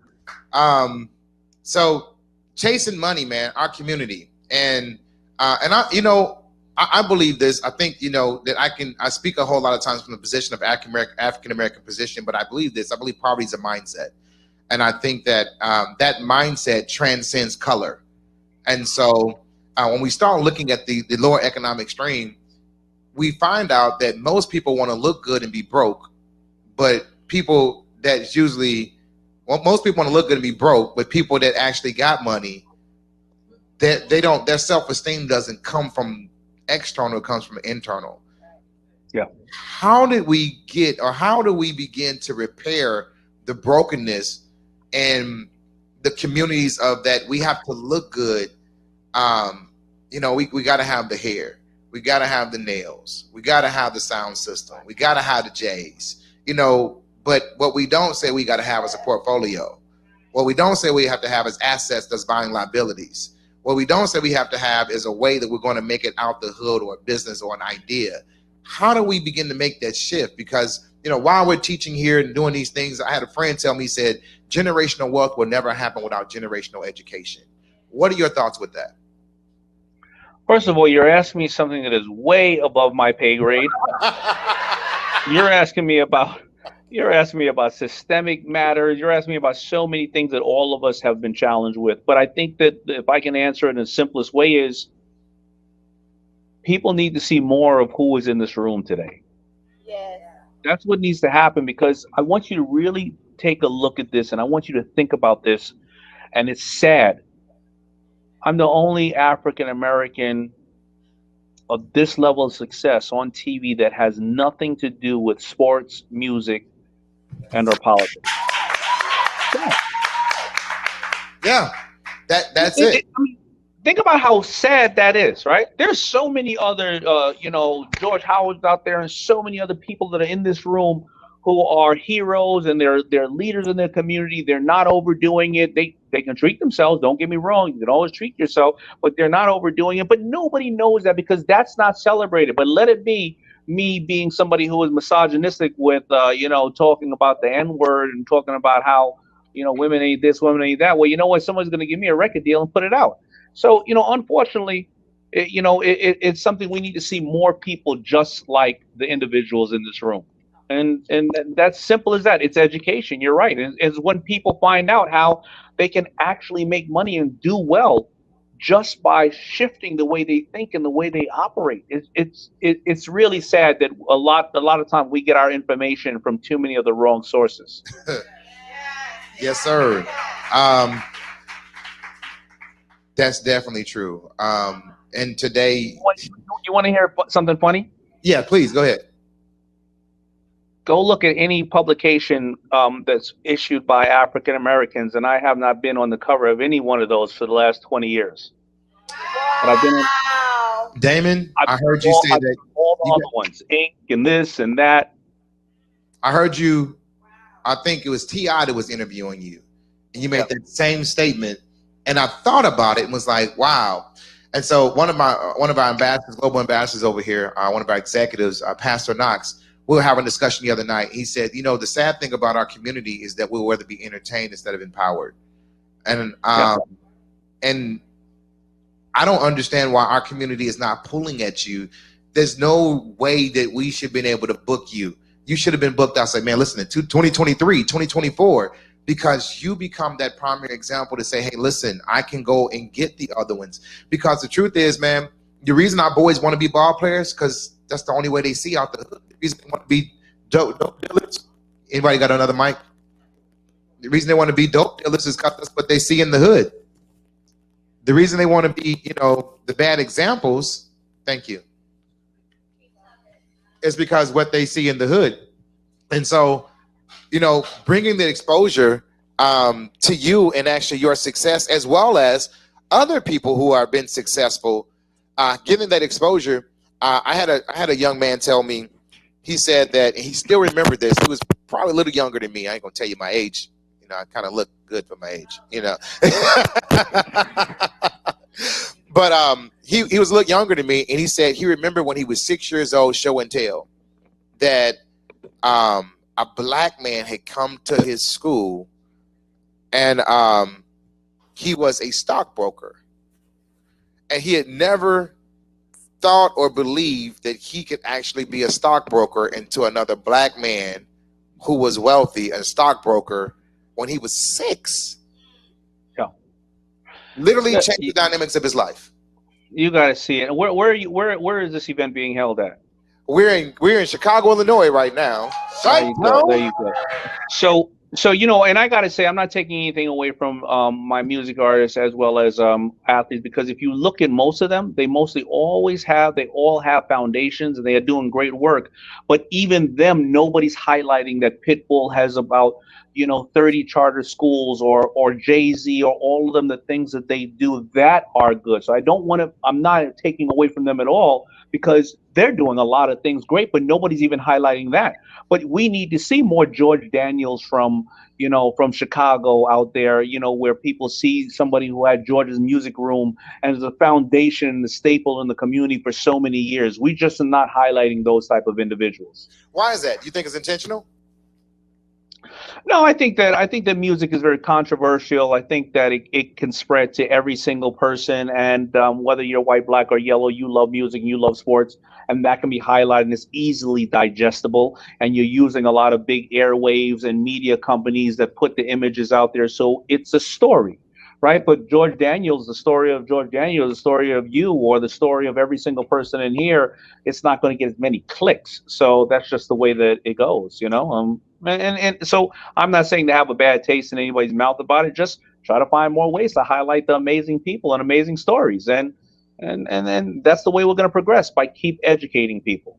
So chasing money, man, our community, and I believe this. I think that I speak a whole lot of times from the position of African American position, but I believe this. I believe poverty is a mindset, and I think that that mindset transcends color. And so when we start looking at the lower economic stream, we find out that most people want to look good and be broke. But most people want to look good and be broke, but people that actually got money, their self-esteem doesn't come from external, it comes from internal. Yeah. How do we begin to repair the brokenness and the communities of that? We have to look good. We got to have the hair. We got to have the nails. We got to have the sound system. We got to have the J's. But what we don't say we got to have is a portfolio. What we don't say we have to have is assets that's buying liabilities. What we don't say we have to have is a way that we're going to make it out the hood, or a business or an idea. How do we begin to make that shift? Because, you know, while we're teaching here and doing these things, I had a friend tell me, he said, generational wealth will never happen without generational education. What are your thoughts with that? First of all, you're asking me something that is way above my pay grade. You're asking me about you're asking me about systemic matters. You're asking me about so many things that all of us have been challenged with. But I think that if I can answer it in the simplest way is people need to see more of who is in this room today. Yes. That's what needs to happen, because I want you to really take a look at this and I want you to think about this. And it's sad. I'm the only African American of this level of success on TV that has nothing to do with sports, music, and or politics. Yeah. Yeah, that's it. I mean, think about how sad that is, right? There's so many other, George Howard's out there, and so many other people that are in this room who are heroes, and they're leaders in their community. They're not overdoing it. They can treat themselves. Don't get me wrong. You can always treat yourself, but they're not overdoing it. But nobody knows that because that's not celebrated. But let it be me being somebody who is misogynistic with, talking about the N word and talking about how, women ain't this, women ain't that. Well, you know what? Someone's going to give me a record deal and put it out. So, unfortunately, it's something we need to see more people just like the individuals in this room. And that's simple as that. It's education. You're right. It's when people find out how they can actually make money and do well just by shifting the way they think and the way they operate. It's really sad that a lot of time we get our information from too many of the wrong sources. Yes, sir. That's definitely true. And today, you want to hear something funny? Yeah, please go ahead. Go look at any publication that's issued by African Americans, and I have not been on the cover of any one of those for the last 20 years. But I've been on, Damon, I heard you say that all the other ones, Ink and this and that. I heard you. I think it was T.I. that was interviewing you, and you made that same statement. And I thought about it and was like, wow. And so one of our ambassadors, global ambassadors over here, one of our executives, Pastor Knox, we were having a discussion the other night. He said, the sad thing about our community is that we'll rather be entertained instead of empowered. And and I don't understand why our community is not pulling at you. There's no way that we should have been able to book you. You should have been booked. I said, man, listen, to 2023, 2024, because you become that primary example to say, hey, listen, I can go and get the other ones. Because the truth is, man, the reason our boys want to be ball players, because that's the only way they see out the hood. The reason they want to be dope dealers. Anybody got another mic? The reason they want to be dope dealers is because that's what they see in the hood. The reason they want to be, the bad examples, thank you, is because what they see in the hood. And so, bringing the exposure to you and actually your success, as well as other people who have been successful, giving that exposure. I had a young man tell me, he said that he still remembered this. He was probably a little younger than me. I ain't gonna tell you my age. I kind of look good for my age, But he was a little younger than me, and he said he remembered when he was 6 years old, show and tell, that a black man had come to his school, and he was a stockbroker, and he had never thought or believed that he could actually be a stockbroker into another black man who was wealthy, a stockbroker, when he was 6. Yeah. Literally changed the dynamics of his life. You got to see it. Where is this event being held at? We're in Chicago, Illinois right now. There you go. So, and I got to say, I'm not taking anything away from my music artists as well as athletes, because if you look at most of them, they all have foundations and they are doing great work. But even them, nobody's highlighting that Pitbull has about 30 charter schools, or Jay-Z, or all of them, the things that they do that are good. So I'm not taking away from them at all, because they're doing a lot of things great, but nobody's even highlighting that. But we need to see more George Daniels from, from Chicago out there, where people see somebody who had George's music room and is a foundation and a staple in the community for so many years. We just are not highlighting those type of individuals. Why is that? You think it's intentional? No, I think that music is very controversial. I think that it can spread to every single person, and whether you're white, black, or yellow, you love music, you love sports, and that can be highlighted. And it's easily digestible, and you're using a lot of big airwaves and media companies that put the images out there, so it's a story. Right, but George Daniels, the story of George Daniels, the story of you, or the story of every single person in here, it's not going to get as many clicks. So that's just the way that it goes. And so I'm not saying to have a bad taste in anybody's mouth about it. Just try to find more ways to highlight the amazing people and amazing stories, and that's the way we're going to progress, by keep educating people.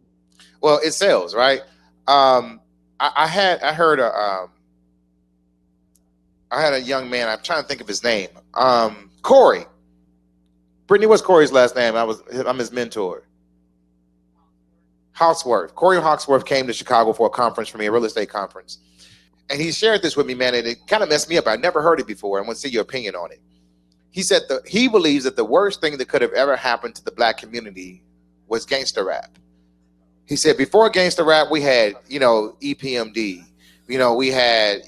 Well, it sells, right? I heard I had a young man. I'm trying to think of his name. Corey. Brittany, what's Corey's last name? I'm his mentor. Hawksworth. Corey Hawksworth came to Chicago for a conference for me, a real estate conference. And he shared this with me, man, and it kind of messed me up. I'd never heard it before. I want to see your opinion on it. He said he believes that the worst thing that could have ever happened to the black community was gangster rap. He said before gangster rap, we had, EPMD. We had,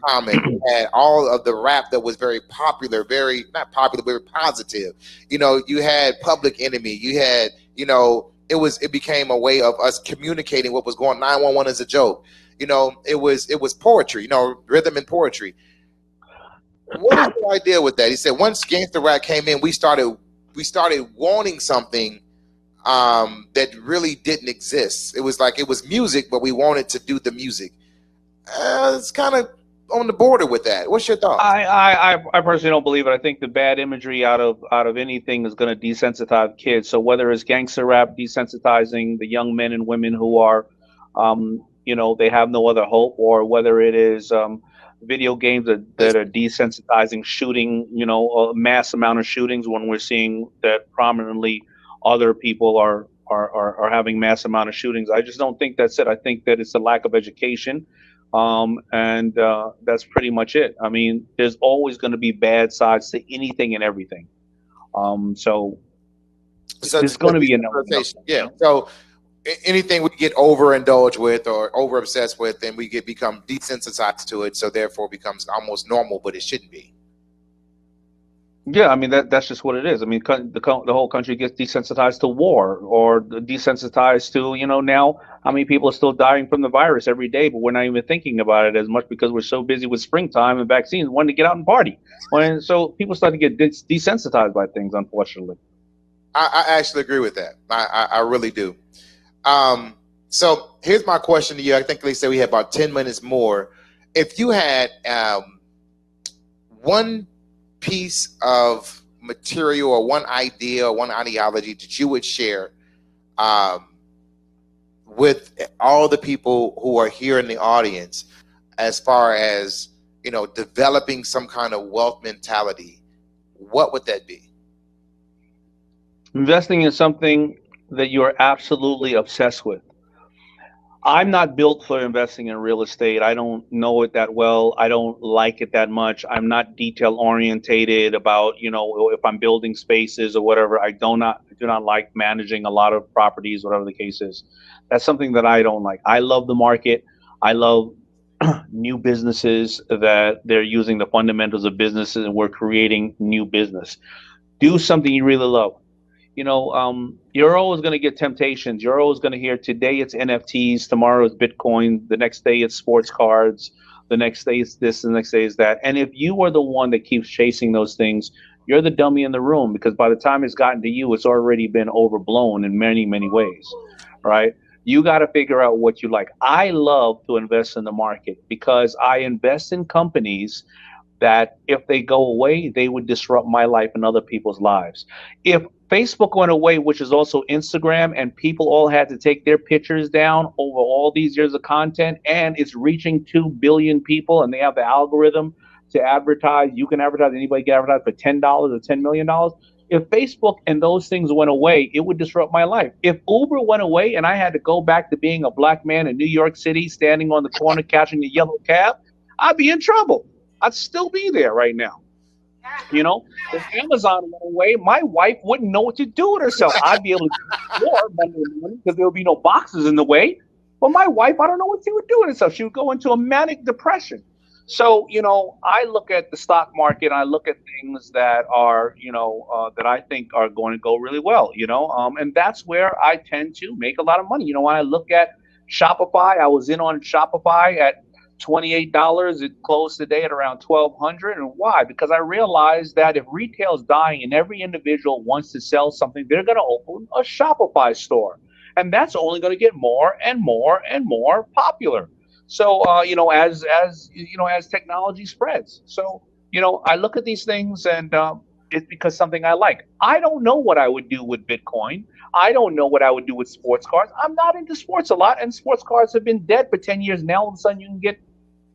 Common. We had all of the rap that was very popular, very, not popular, very positive. You had Public Enemy. You had, it became a way of us communicating what was going on. 911 is a joke. It was poetry, rhythm and poetry. What is the idea with that? He said once gangster rap came in, we started wanting something that really didn't exist. It was like it was music, but we wanted to do the music. It's kind of on the border with that. What's your thought? I personally don't believe it. I think the bad imagery out of anything is going to desensitize kids. So whether it's gangster rap desensitizing the young men and women who are, they have no other hope, or whether it is video games that are desensitizing shooting, a mass amount of shootings, when we're seeing that prominently other people are having mass amount of shootings. I just don't think that's it. I think that it's a lack of education. And that's pretty much it. I mean, there's always going to be bad sides to anything and everything. So there's going to be an yeah. So anything we get overindulged with or over obsessed with, then we become desensitized to it. So therefore, it becomes almost normal, but it shouldn't be. Yeah, I mean that's just what it is. I mean, the whole country gets desensitized to war, or desensitized to, now how many people are still dying from the virus every day, but we're not even thinking about it as much because we're so busy with springtime and vaccines, wanting to get out and party. And so people start to get desensitized by things, unfortunately. I actually agree with that. I really do. So here's my question to you. I think they said we have about 10 minutes more. If you had one piece of material or one idea or one ideology that you would share with all the people who are here in the audience, as far as developing some kind of wealth mentality, what would that be? Investing in something that you're absolutely obsessed with. I'm not built for investing in real estate. I don't know it that well. I don't like it that much. I'm not detail orientated about, if I'm building spaces or whatever. I do not like managing a lot of properties, whatever the case is. That's something that I don't like. I love the market. I love new businesses that they're using the fundamentals of businesses, and we're creating new business. Do something you really love. You're always going to get temptations. You're always going to hear today it's NFTs, tomorrow it's Bitcoin, the next day it's sports cards, the next day it's this, the next day is that. And if you are the one that keeps chasing those things, you're the dummy in the room, because by the time it's gotten to you, it's already been overblown in many, many ways, right? You got to figure out what you like. I love to invest in the market because I invest in companies that if they go away, they would disrupt my life and other people's lives. If Facebook went away, which is also Instagram, and people all had to take their pictures down over all these years of content, and it's reaching 2 billion people, and they have the algorithm to advertise. You can advertise, anybody can advertise for $10 or $10 million. If Facebook and those things went away, it would disrupt my life. If Uber went away and I had to go back to being a black man in New York City, standing on the corner catching a yellow cab, I'd be in trouble. I'd still be there right now. You know, if Amazon went away, my wife wouldn't know what to do with herself. I'd be able to explore Monday morning because there would be no boxes in the way. But my wife, I don't know what she would do with herself. She would go into a manic depression. So, you know, I look at the stock market, and I look at things that are, that I think are going to go really well, and that's where I tend to make a lot of money. You know, when I look at Shopify, I was in on Shopify at $28. It closed today at around 1,200. And why? Because I realized that if retail is dying and every individual wants to sell something, they're going to open a Shopify store. And that's only going to get more and more and more popular. So, as technology spreads. So, I look at these things and it's because something I like. I don't know what I would do with Bitcoin. I don't know what I would do with sports cars. I'm not into sports a lot, and sports cars have been dead for 10 years. Now, all of a sudden, you can get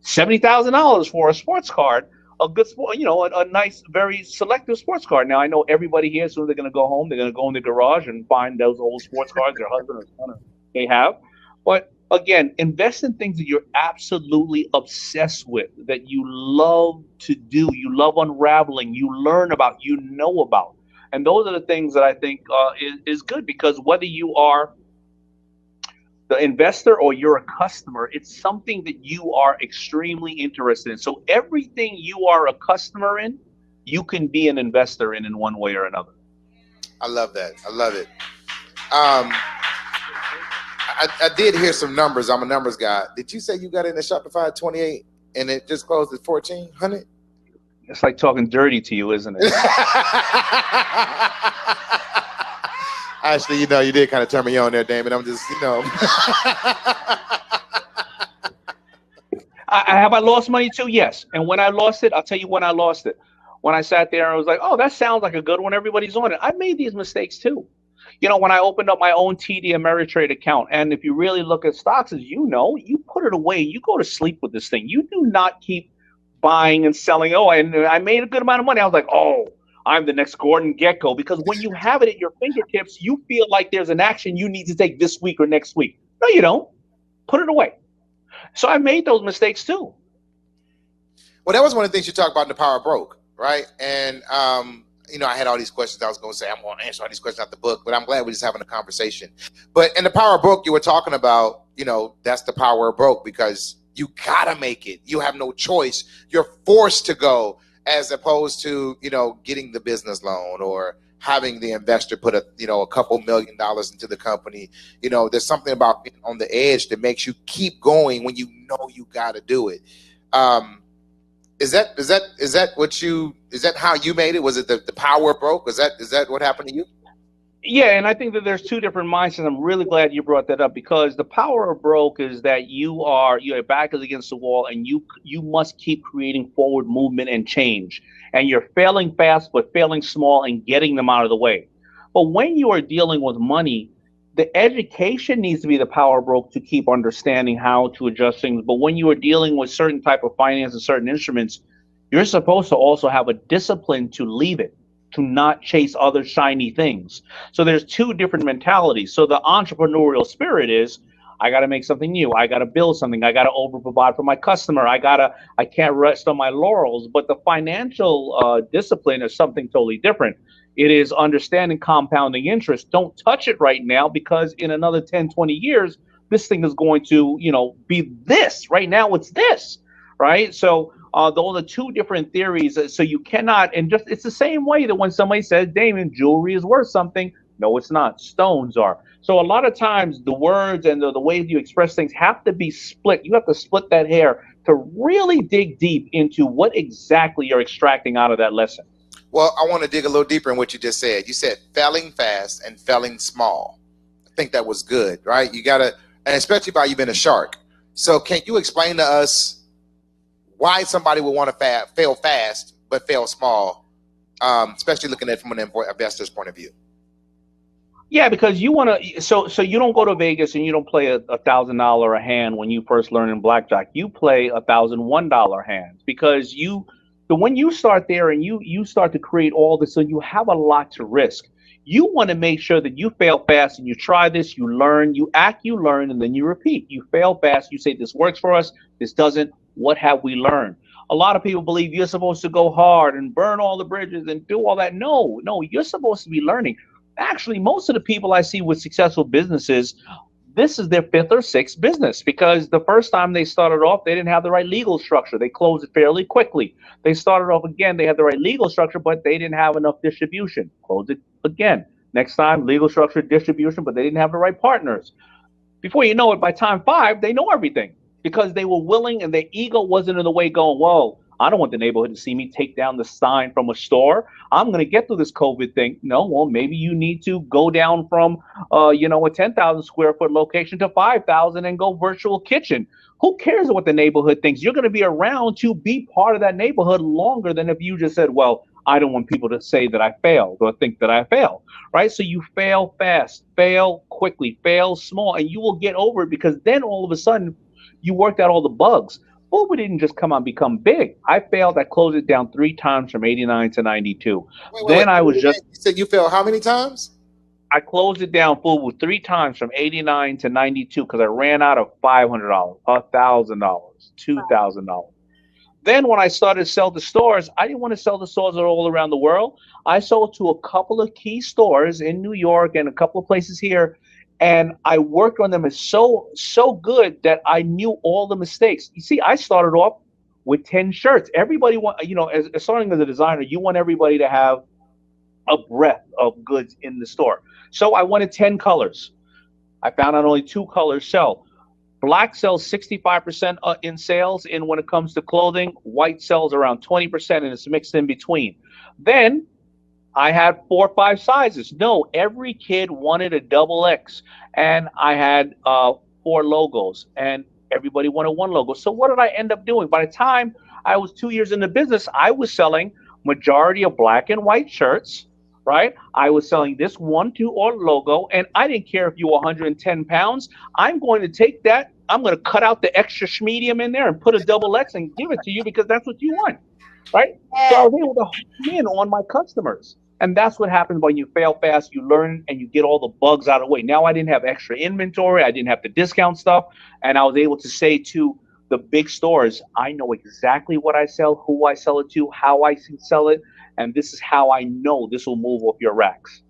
$70,000 for a sports card, a good sport, a nice, very selective sports car. Now, I know everybody here, as soon as they're going to go home, they're going to go in the garage and find those old sports cars their husband or son they have. But again, invest in things that you're absolutely obsessed with, that you love to do, you love unraveling, you learn about, you know about. And those are the things that I think is good, because whether you are the investor or you're a customer, it's something that you are extremely interested in. So everything you are a customer in, you can be an investor in one way or another. I love that. I love it. I did hear some numbers. I'm a numbers guy. Did you say you got in the Shopify at 28 and it just closed at 1,400? It's like talking dirty to you, isn't it? Actually, you did kind of turn me on there, Damon. I'm just, Have I lost money too? Yes. And when I lost it, I'll tell you when I lost it. When I sat there and I was like, oh, that sounds like a good one. Everybody's on it. I made these mistakes too. When I opened up my own TD Ameritrade account, and if you really look at stocks, as you know, you put it away. You go to sleep with this thing. You do not keep buying and selling. Oh, and I made a good amount of money. I was like, oh, I'm the next Gordon Gekko. Because when you have it at your fingertips, you feel like there's an action you need to take this week or next week. No, you don't. Put it away. So I made those mistakes too. Well, that was one of the things you talked about in The Power Broke, right? And, I had all these questions I was going to say. I'm going to answer all these questions out the book, but I'm glad we're just having a conversation. But in The Power Broke, you were talking about, that's the power of broke, because you got to make it. You have no choice. You're forced to go, as opposed to, getting the business loan or having the investor put a couple $1 million into the company. There's something about being on the edge that makes you keep going when you know you got to do it. Is that how you made it? Was it the power broke? Is that what happened to you? Yeah, and I think that there's two different mindsets. I'm really glad you brought that up, because the power of broke is that your back is against the wall, and you must keep creating forward movement and change. And you're failing fast, but failing small and getting them out of the way. But when you are dealing with money, the education needs to be the power broke to keep understanding how to adjust things. But when you are dealing with certain type of finance and certain instruments, you're supposed to also have a discipline to leave it, to not chase other shiny things. So there's two different mentalities. So the entrepreneurial spirit is, I got to make something new. I got to build something. I got to over provide for my customer. I can't rest on my laurels. But the financial discipline is something totally different. It is understanding compounding interest. Don't touch it right now, because in another 10, 20 years, this thing is going to, be this. Right now, it's this, right? So those are two different theories. So you cannot, and just it's the same way that when somebody says, Damon, jewelry is worth something. No, it's not. Stones are. So a lot of times the words and the way you express things have to be split. You have to split that hair to really dig deep into what exactly you're extracting out of that lesson. Well, I want to dig a little deeper in what you just said. You said failing fast and failing small. I think that was good, right? You got to, and especially by you being a shark. So can you explain to us why somebody would want to fail fast but fail small, especially looking at it from an investor's point of view? Yeah, because you want to, so you don't go to Vegas and you don't play $1,000 a hand when you first learn in blackjack. You play $1,001 hands, because you So when you start there and you start to create all this, so you have a lot to risk. You want to make sure that you fail fast and you try this, you learn, you act, you learn, and then you repeat. You fail fast, you say this works for us, this doesn't. What have we learned? A lot of people believe you're supposed to go hard and burn all the bridges and do all that. No, no, you're supposed to be learning. Actually, most of the people I see with successful businesses, this is their fifth or sixth business because the first time they started off, they didn't have the right legal structure. They closed it fairly quickly. They started off again, they had the right legal structure, but they didn't have enough distribution. Closed it again. Next time, legal structure, distribution, but they didn't have the right partners. Before you know it, by time five, they know everything because they were willing and their ego wasn't in the way going, whoa, I don't want the neighborhood to see me take down the sign from a store. I'm going to get through this COVID thing. No, well, maybe you need to go down from, a 10,000 square foot location to 5,000 and go virtual kitchen. Who cares what the neighborhood thinks? You're going to be around to be part of that neighborhood longer than if you just said, well, I don't want people to say that I failed or think that I failed, right? So you fail fast, fail quickly, fail small, and you will get over it because then all of a sudden you worked out all the bugs. Fubu didn't just come out and become big. I failed. I closed it down 3 times from 89 to 92. Wait, I was just. You said you failed how many times? I closed it down Fubu 3 times from 89 to 92 because I ran out of $500, $1,000, $2,000. Then when I started to sell to stores, I didn't want to sell to stores all around the world. I sold to a couple of key stores in New York and a couple of places here. And I worked on them as so good that I knew all the mistakes. You see, I started off with 10 shirts. Everybody as starting as a designer, you want everybody to have a breadth of goods in the store. So I wanted 10 colors. I found out only 2 colors sell. Black sells 65% in sales in when it comes to clothing. White sells around 20%, and it's mixed in between. Then I had 4 or 5 sizes. No, every kid wanted a double X, and I had 4 logos, and everybody wanted 1 logo. So what did I end up doing? By the time I was 2 years in the business, I was selling majority of black and white shirts, right? I was selling this 1, 2, or logo, and I didn't care if you were 110 pounds. I'm going to take that. I'm going to cut out the extra medium in there and put a double X and give it to you because that's what you want, right? So I was able to hone in on my customers. And that's what happens when you fail fast. You learn and you get all the bugs out of the way. Now I didn't have extra inventory. I didn't have to discount stuff. And I was able to say to the big stores, I know exactly what I sell, who I sell it to, how I sell it. And this is how I know this will move off your racks.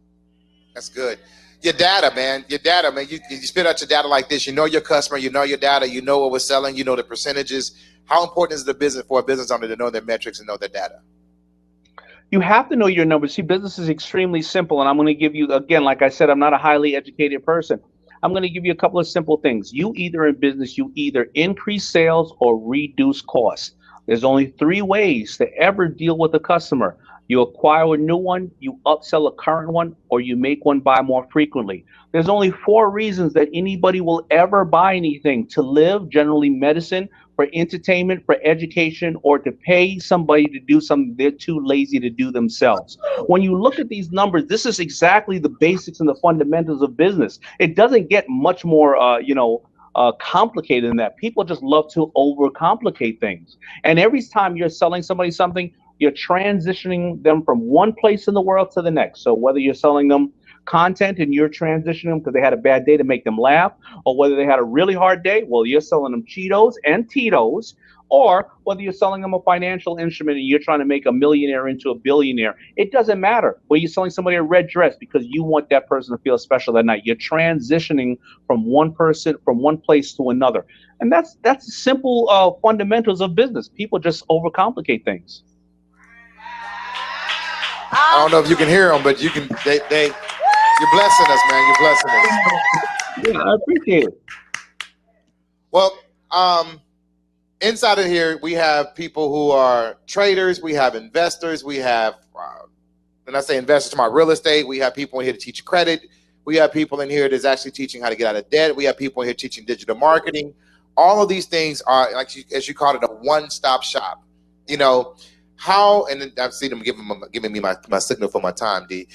That's good. Your data, man. You spit out your data like this. You know your customer. You know your data. You know what we're selling. You know the percentages. How important is the business for a business owner to know their metrics and know their data? You have to know your numbers. See, business is extremely simple. And I'm going to give you, again, like I said, I'm not a highly educated person. I'm going to give you a couple of simple things. You either in business, you either increase sales or reduce costs. There's only 3 ways to ever deal with a customer. You acquire a new one, you upsell a current one, or you make one buy more frequently. There's only 4 reasons that anybody will ever buy anything: to live, generally medicine, for entertainment, for education, or to pay somebody to do something they're too lazy to do themselves. When you look at these numbers, this is exactly the basics and the fundamentals of business. It doesn't get much more, complicated than that. People just love to overcomplicate things. And every time you're selling somebody something, you're transitioning them from one place in the world to the next. So whether you're selling them content and you're transitioning them because they had a bad day to make them laugh, or whether they had a really hard day, well, you're selling them Cheetos and Tito's, or whether you're selling them a financial instrument and you're trying to make a millionaire into a billionaire, it doesn't matter. Whether you're selling somebody a red dress because you want that person to feel special that night, you're transitioning from one place to another. And that's simple fundamentals of business. People just overcomplicate things. I don't know if you can hear them, but you can. You're blessing us, man. You're blessing us. Yeah, I appreciate it. Well, inside of here, we have people who are traders. We have investors. We have, when I say investors, to my real estate. We have people in here to teach credit. We have people in here that's actually teaching how to get out of debt. We have people in here teaching digital marketing. All of these things are, as you called it, a one-stop shop. You know, how, and I've seen them giving me my signal for my time, D.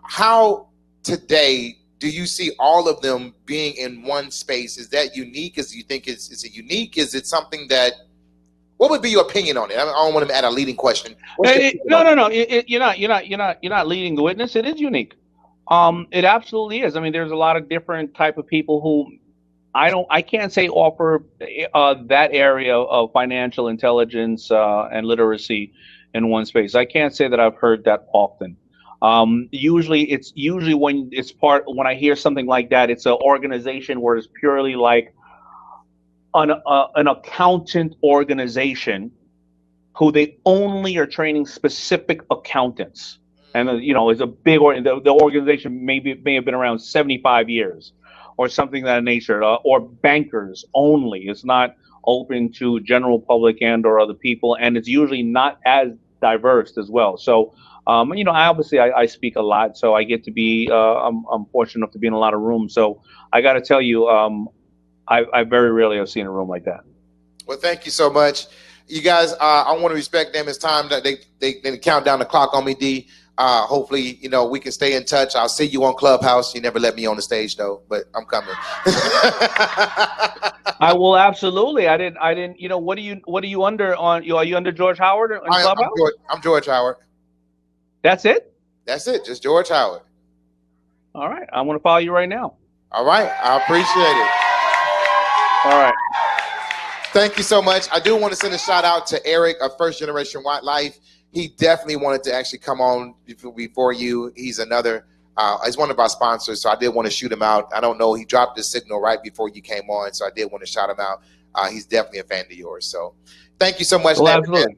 How today do you see all of them being in one space? Is that unique? You think it's unique? Is it something that, What would be your opinion on it? I don't want to add a leading question. No. You're not leading the witness. It is unique. It absolutely is. I mean, there's a lot of different type of people who I can't say offer that area of financial intelligence and literacy in one space. I can't say that I've heard that often. Usually when when I hear something like that, it's an organization where it's purely like an accountant organization who they only are training specific accountants. And it's a big the organization may have been around 75 years or something of that nature, or bankers only. It's not open to general public and or other people, and it's usually not as diverse as well. So I speak a lot, so I get to be I'm fortunate enough to be in a lot of rooms. So I got to tell you, I very rarely have seen a room like that. Well, thank you so much. You guys, I want to respect them. It's time that they count down the clock on me, D. Hopefully, we can stay in touch. I'll see you on Clubhouse. You never let me on the stage though, but I'm coming. I will absolutely. I didn't. What are you under on? Are you under George Howard on Clubhouse? I'm George Howard. That's it? That's it. Just George Howard. All right. I want to follow you right now. All right. I appreciate it. All right. Thank you so much. I do want to send a shout out to Eric of First Generation White Life. He definitely wanted to actually come on before you. He's he's one of our sponsors, so I did want to shoot him out. I don't know. He dropped the signal right before you came on, so I did want to shout him out. He's definitely a fan of yours. So thank you so much. Well, absolutely.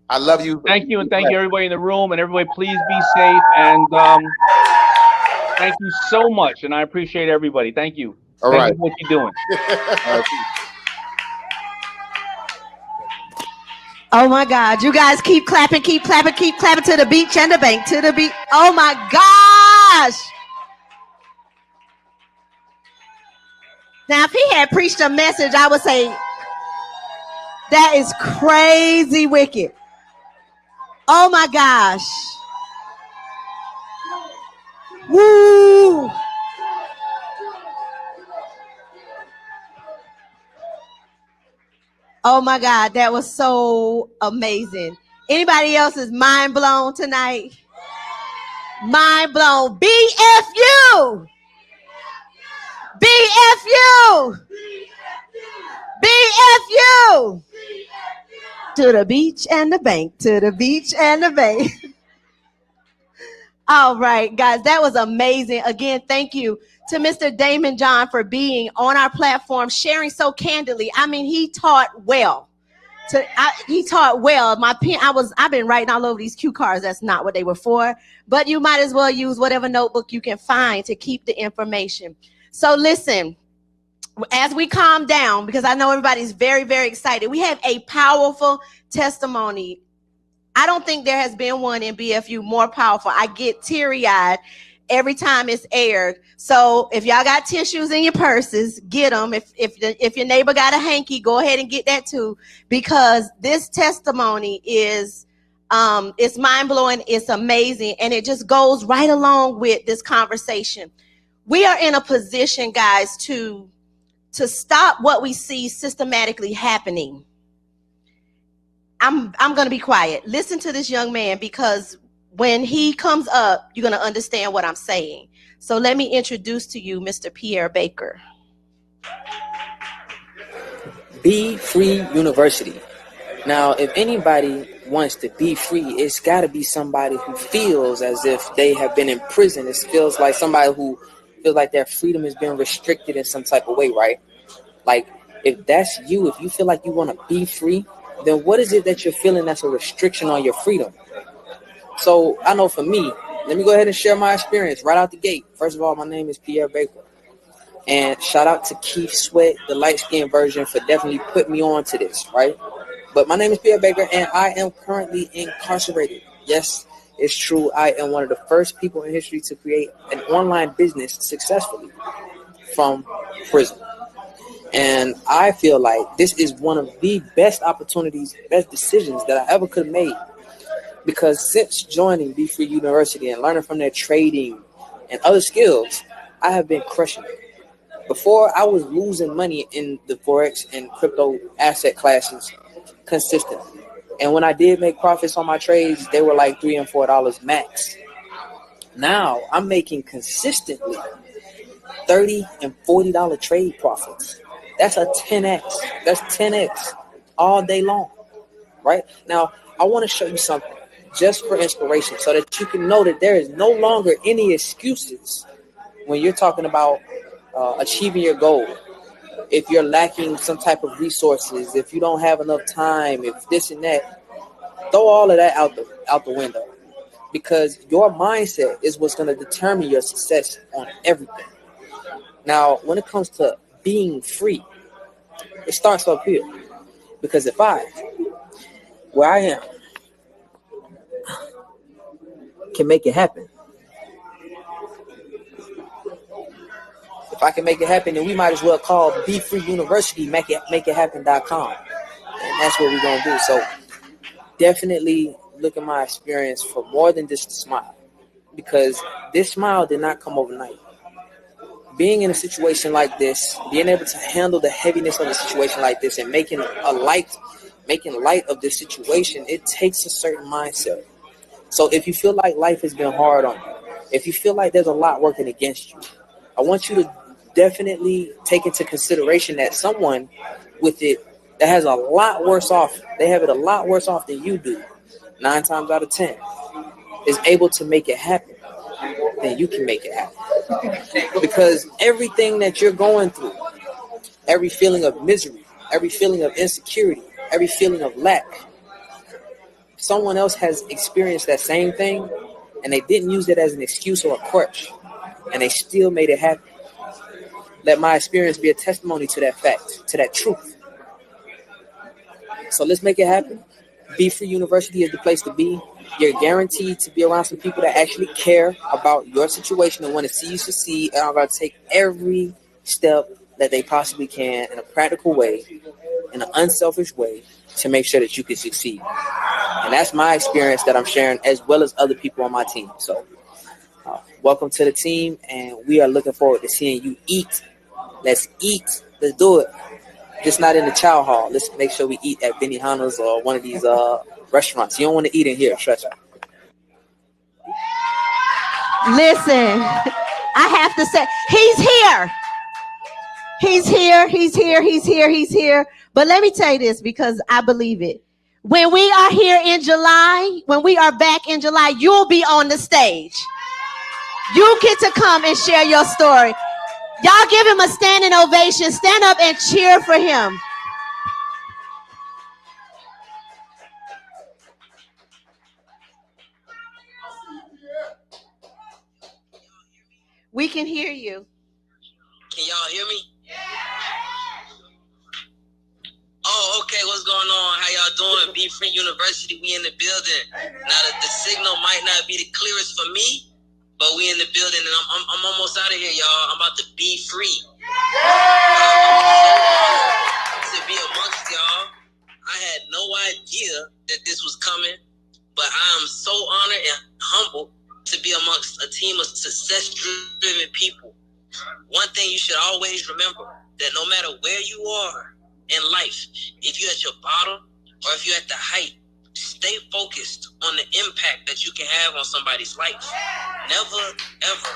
I love you. Thank you, and thank you everybody in the room, and everybody please be safe, and thank you so much, and I appreciate everybody. Thank you. All thank right. you for what you're doing. All right. Oh my God. You guys keep clapping to the beach and the bank, to the beach. Oh my gosh. Now, if he had preached a message, I would say that is crazy wicked. Oh my gosh. Woo. Oh my God, that was so amazing. Anybody else is mind blown tonight? Mind blown. BFU. BFU. BFU. To the beach and the bank, to the beach and the bank. All right, guys, that was amazing. Again, thank you to Mr. Damon John for being on our platform, sharing so candidly. I mean, he taught well. He taught well. I've been writing all over these cue cards. That's not what they were for, but you might as well use whatever notebook you can find to keep the information. So listen, as we calm down, because I know everybody's very, very excited, we have a powerful testimony. I don't think there has been one in BFU more powerful. I get teary-eyed every time it's aired. So if y'all got tissues in your purses, get them. If your neighbor got a hanky, go ahead and get that too, because this testimony is it's mind-blowing, it's amazing, and it just goes right along with this conversation. We are in a position, guys, to stop what we see systematically happening. I'm going to be quiet. Listen to this young man, because when he comes up, you're going to understand what I'm saying. So let me introduce to you Mr. Pierre Baker. Be Free University. Now, if anybody wants to be free, it's got to be somebody who feels as if they have been in prison. It feels like somebody who feels like their freedom has been restricted in some type of way, right? Like, if that's you, if you feel like you want to be free, then what is it that you're feeling that's a restriction on your freedom? So I know for me, let me go ahead and share my experience right out the gate. First of all, my name is Pierre Baker. And shout out to Keith Sweat, the light-skinned version, for definitely putting me on to this, right? But my name is Pierre Baker, and I am currently incarcerated. Yes, it's true. I am one of the first people in history to create an online business successfully from prison. And I feel like this is one of the best opportunities, best decisions that I ever could have made. Because since joining Be Free University and learning from their trading and other skills, I have been crushing it. Before, I was losing money in the Forex and crypto asset classes consistently. And when I did make profits on my trades, they were like $3 and $4 max. Now I'm making consistently $30 and $40 trade profits. That's a 10x. That's 10x all day long, right? Now I want to show you something just for inspiration, so that you can know that there is no longer any excuses when you're talking about achieving your goal. If you're lacking some type of resources, if you don't have enough time, if this and that, throw all of that out the window, because your mindset is what's going to determine your success on everything. Now, when it comes to being free, it starts up here, because if where I am, can make it happen, if I can make it happen, then we might as well call Be Free University makeithappen.com, and that's what we're going to do. So definitely look at my experience for more than just a smile, because this smile did not come overnight. Being in a situation like this, being able to handle the heaviness of a situation like this, and making light of this situation, it takes a certain mindset. So if you feel like life has been hard on you, if you feel like there's a lot working against you, I want you to definitely take into consideration that someone with it that has a lot worse off, they have it a lot worse off than you do, 9 times out of 10, is able to make it happen, then you can make it happen. Because everything that you're going through, every feeling of misery, every feeling of insecurity, every feeling of lack, someone else has experienced that same thing, and they didn't use it as an excuse or a crutch, and they still made it happen. Let my experience be a testimony to that fact, to that truth. So let's make it happen. Be Free University is the place to be. You're guaranteed to be around some people that actually care about your situation and want to see you succeed, and are going to take every step that they possibly can in a practical way, in an unselfish way, to make sure that you can succeed. And that's my experience that I'm sharing, as well as other people on my team. So welcome to the team, and we are looking forward to seeing you eat. Let's eat. Let's do it. Just not in the chow hall. Let's make sure we eat at Benihana's or one of these restaurants. You don't want to eat in here, trust me. Listen, I have to say, he's here. He's here. He's here. He's here. He's here. But let me tell you this, because I believe it. When we are here in July, when we are back in July, you'll be on the stage. You get to come and share your story. Y'all give him a standing ovation. Stand up and cheer for him. We can hear you. Can y'all hear me? Oh, okay. What's going on? How y'all doing? Be Free University. We in the building. Now the signal might not be the clearest for me, but we in the building, and I'm almost out of here, y'all. I'm about to be free. To be amongst y'all. I had no idea that this was coming, but I am so honored and humbled to be amongst a team of success-driven people. One thing you should always remember, that no matter where you are in life, if you're at your bottom or if you're at the height, stay focused on the impact that you can have on somebody's life. Never, ever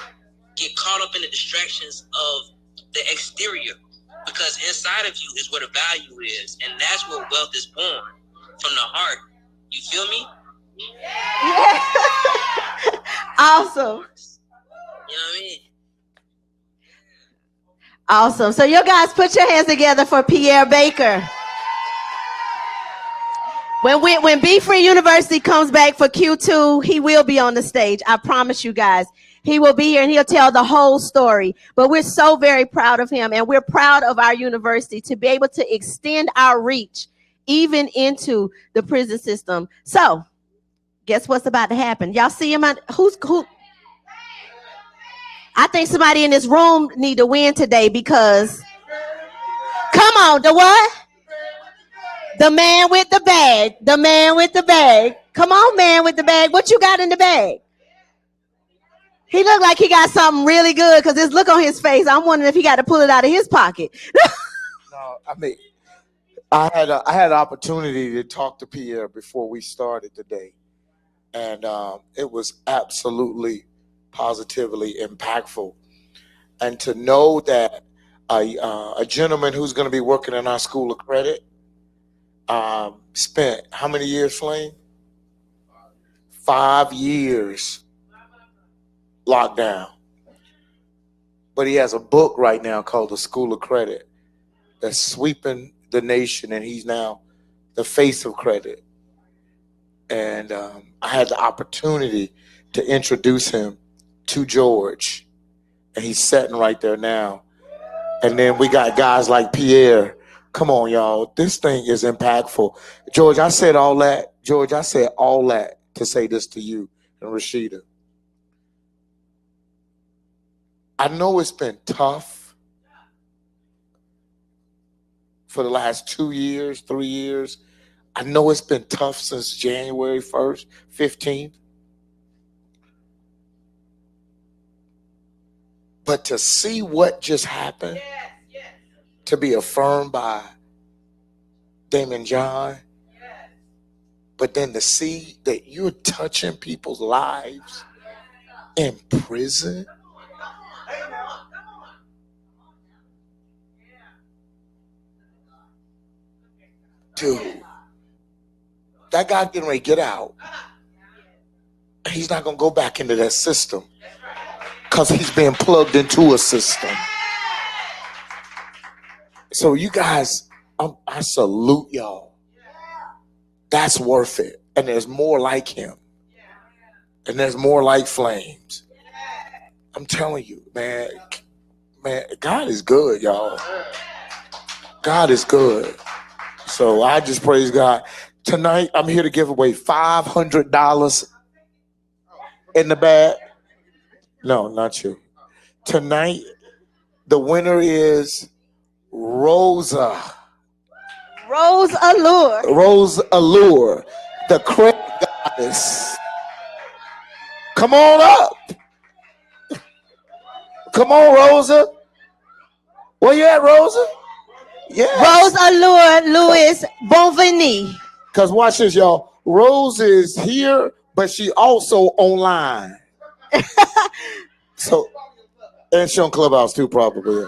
get caught up in the distractions of the exterior, because inside of you is where the value is, and that's where wealth is born, from the heart. You feel me? Yeah. Awesome. You know what I mean? Awesome. So you guys put your hands together for Pierre Baker. When Be Free University comes back for Q2, he will be on the stage. I promise you guys. He will be here and he'll tell the whole story. But we're so very proud of him, and we're proud of our university to be able to extend our reach even into the prison system. So guess what's about to happen? Y'all see him? Who? I think somebody in this room need to win today, because come on, the what? The man with the bag. The man with the bag. Come on, man with the bag. What you got in the bag? He looked like he got something really good, because this look on his face, I'm wondering if he got to pull it out of his pocket. No, I mean, I had an opportunity to talk to Pierre before we started today, and it was absolutely, positively impactful. And to know that a gentleman who's going to be working in our school of credit spent how many years, Flame? 5 years locked down. But he has a book right now called The School of Credit that's sweeping the nation, and he's now the face of credit. And I had the opportunity to introduce him to George, and he's sitting right there now. And then we got guys like Pierre. Come on, y'all. This thing is impactful. George, I said all that. George, I said all that to say this to you and Rashida. I know it's been tough for the last 2 years, 3 years. I know it's been tough since January 1st, 15th. But to see what just happened, to be affirmed by Damon John, but then to see that you're touching people's lives in prison. Dude, that guy getting ready to get out. He's not going to go back into that system because he's being plugged into a system. So you guys, I salute y'all. That's worth it. And there's more like him. And there's more like Flames. I'm telling you, man, God is good, y'all. God is good. So I just praise God. Tonight, I'm here to give away $500 in the bag. No, not you. Tonight, the winner is Rosa. Rose Allure. Rose Allure, the credit goddess. Come on up. Come on, Rosa. Where you at, Rosa? Yeah. Rose Allure, Louis Bonveni. Because watch this, y'all. Rose is here, but she also online. So, and she on Clubhouse too, probably.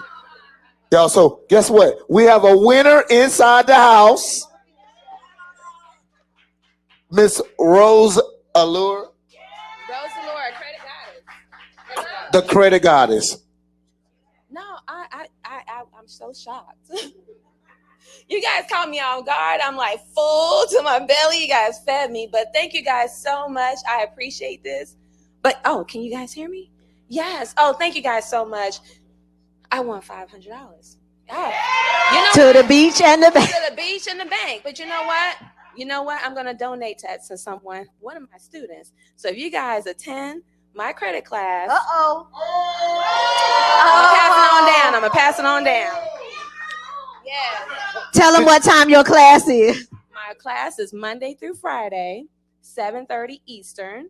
Y'all, so guess what? We have a winner inside the house. Miss Rose Allure. Rose Allure, credit goddess. The credit goddess. No, I'm so shocked. You guys caught me off guard. I'm like full to my belly. You guys fed me, but thank you guys so much. I appreciate this. But oh, can you guys hear me? Yes. Oh, thank you guys so much. I won $500. Yeah. To the beach and the bank. To the beach and the bank. But you know what? You know what? I'm gonna donate that to someone, one of my students. So if you guys attend my credit class, I'm gonna pass it on down. Yeah. Tell them what time your class is. My class is Monday through Friday, 7:30 Eastern.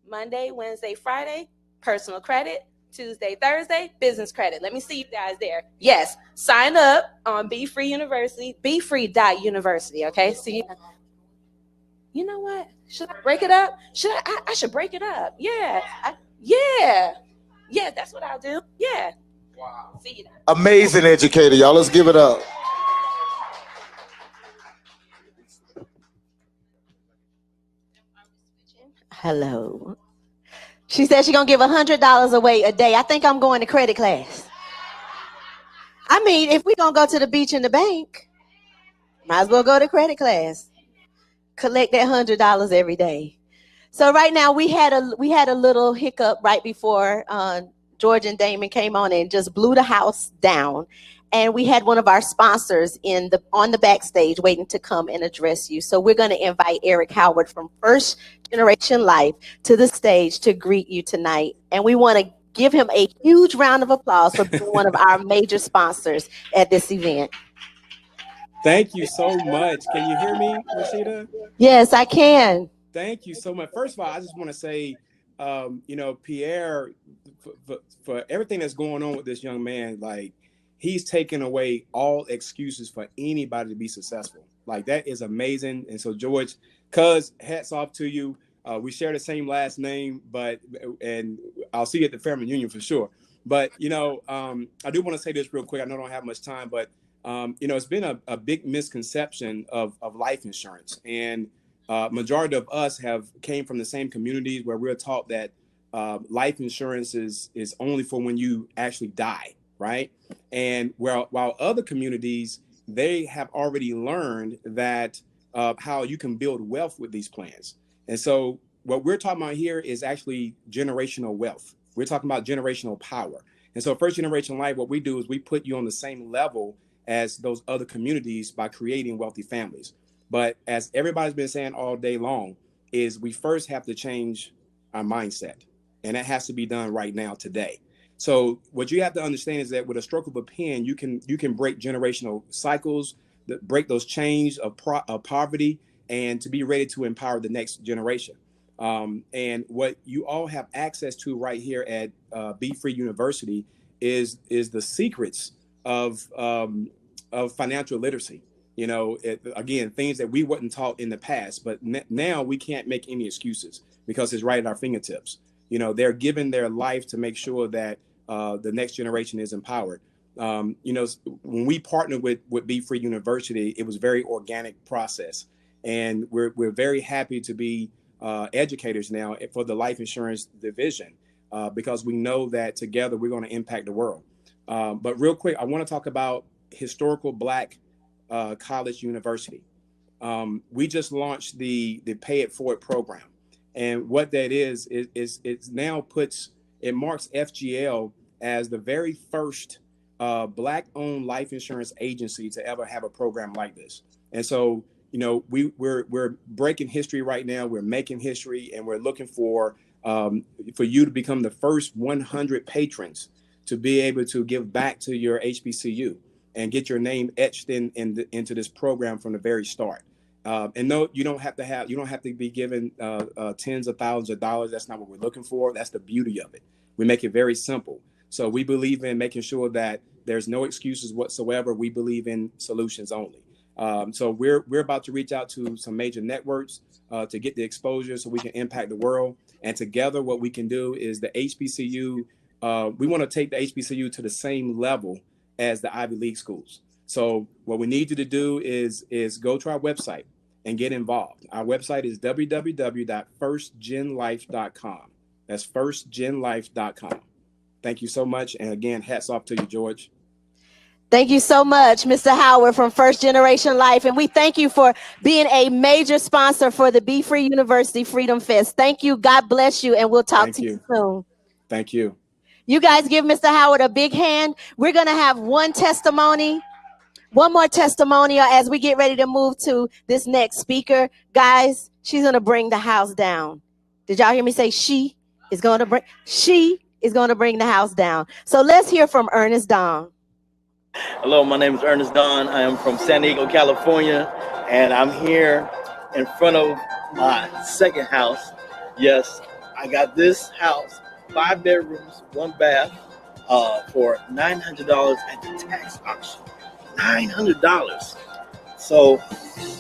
Monday, Wednesday, Friday, personal credit. Tuesday, Thursday, business credit. Let me see you guys there. Yes, sign up on Be Free University, befree.university. Okay, see. You know what? Should I break it up? I should break it up. Yeah, yeah. That's what I'll do. Yeah. Wow. See you now. Amazing educator, y'all. Let's give it up. Hello. She said she's going to give $100 away a day. I think I'm going to credit class. I mean, if we're going to go to the beach and the bank, might as well go to credit class. Collect that $100 every day. So right now we had a little hiccup right before George and Damon came on and just blew the house down. And we had one of our sponsors on the backstage waiting to come and address you. So we're going to invite Eric Howard from First Generation Life to the stage to greet you tonight. And we want to give him a huge round of applause for being one of our major sponsors at this event. Thank you so much. Can you hear me, Rashida? Yes, I can. Thank you so much. First of all, I just want to say, Pierre, for everything that's going on with this young man, like, he's taken away all excuses for anybody to be successful. Like, that is amazing. And so, George, cuz, hats off to you. We share the same last name, and I'll see you at the family reunion for sure. But, I do want to say this real quick. I know I don't have much time, but, it's been a big misconception of life insurance. And majority of us came from the same communities where we're taught that life insurance is only for when you actually die, right? And while other communities, they have already learned that how you can build wealth with these plans. And so what we're talking about here is actually generational wealth. We're talking about generational power. And so First Generation Life, what we do is we put you on the same level as those other communities by creating wealthy families. But as everybody's been saying all day long, is we first have to change our mindset. And that has to be done right now, today. So what you have to understand is that with a stroke of a pen, you can break generational cycles, break those chains of poverty, and to be ready to empower the next generation. And what you all have access to right here at Be Free University is the secrets of financial literacy. Again, things that we weren't taught in the past, but now we can't make any excuses because it's right at our fingertips. They're giving their life to make sure that the next generation is empowered. When we partnered with Be Free University, it was a very organic process. And we're very happy to be educators now for the life insurance division because we know that together we're going to impact the world. But real quick, I want to talk about historical Black college university. We just launched the Pay It Forward program. And what that is it now marks FGL as the very first Black-owned life insurance agency to ever have a program like this. And so, we're breaking history right now. We're making history, and we're looking for you to become the first 100 patrons to be able to give back to your HBCU and get your name etched into this program from the very start. And no, you don't have to be given tens of thousands of dollars. That's not what we're looking for. That's the beauty of it. We make it very simple. So we believe in making sure that there's no excuses whatsoever. We believe in solutions only. So we're about to reach out to some major networks to get the exposure so we can impact the world. And together, what we can do is the HBCU. We want to take the HBCU to the same level as the Ivy League schools. So what we need you to do is go to our website and get involved. Our website is www.firstgenlife.com. That's firstgenlife.com. Thank you so much. And again, hats off to you, George. Thank you so much, Mr. Howard from First Generation Life. And we thank you for being a major sponsor for the Be Free University Freedom Fest. Thank you. God bless you. And we'll talk to you soon. Thank you. You guys give Mr. Howard a big hand. We're going to have one more testimonial as we get ready to move to this next speaker. Guys, she's going to bring the house down. Did y'all hear me say she is going to bring the house down? So let's hear from Ernest Don. Hello, my name is Ernest Don. I am from San Diego, California, and I'm here in front of my second house. Yes, I got this house, 5 bedrooms, 1 bath, for $900 at the tax auction. $900. So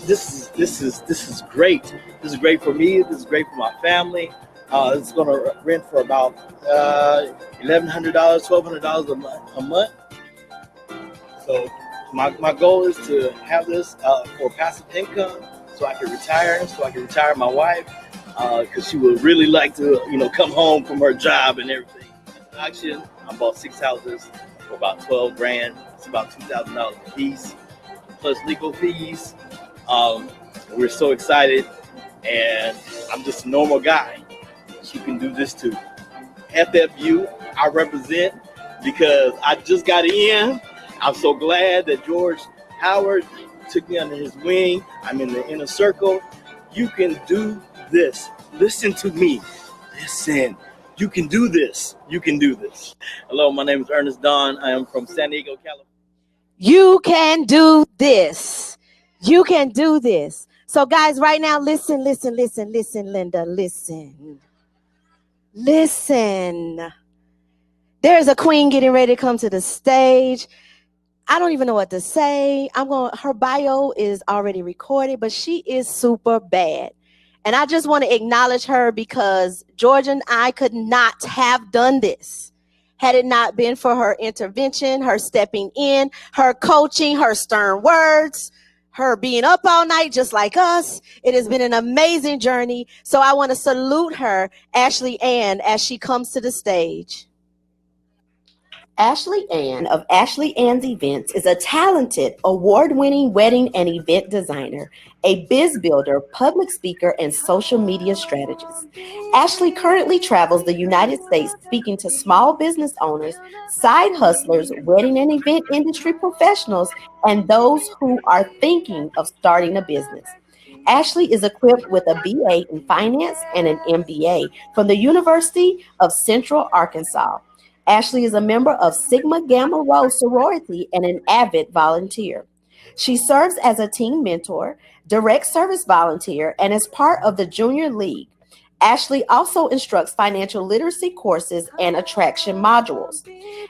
this is great. This is great for me. This is great for my family. It's going to rent for about $1,100, $1,200 a month. So my goal is to have this for passive income, so I can retire my wife, because she would really like to, come home from her job and everything. At the auction, I bought 6 houses for about $12,000. It's about $2,000 a piece, plus legal fees. We're so excited, and I'm just a normal guy. She can do this too. FFU, I represent, because I just got in. I'm so glad that George Howard took me under his wing. I'm in the inner circle. You can do this. Listen to me. Listen. You can do this. You can do this. Hello, my name is Ernest Don. I am from San Diego, California. You can do this. You can do this. So guys, right now, listen, Linda, listen. Listen. There's a queen getting ready to come to the stage. I don't even know what to say. Her bio is already recorded, but she is super bad. And I just want to acknowledge her because George and I could not have done this had it not been for her intervention, her stepping in, her coaching, her stern words, her being up all night just like us. It has been an amazing journey. So I want to salute her, Ashley Ann, as she comes to the stage. Ashley Ann of Ashley Ann's Events is a talented, award-winning wedding and event designer, a biz builder, public speaker, and social media strategist. Ashley currently travels the United States speaking to small business owners, side hustlers, wedding and event industry professionals, and those who are thinking of starting a business. Ashley is equipped with a BA in finance and an MBA from the University of Central Arkansas. Ashley is a member of Sigma Gamma Rho sorority and an avid volunteer. She serves as a team mentor, direct service volunteer, and is part of the Junior League. Ashley also instructs financial literacy courses and attraction modules.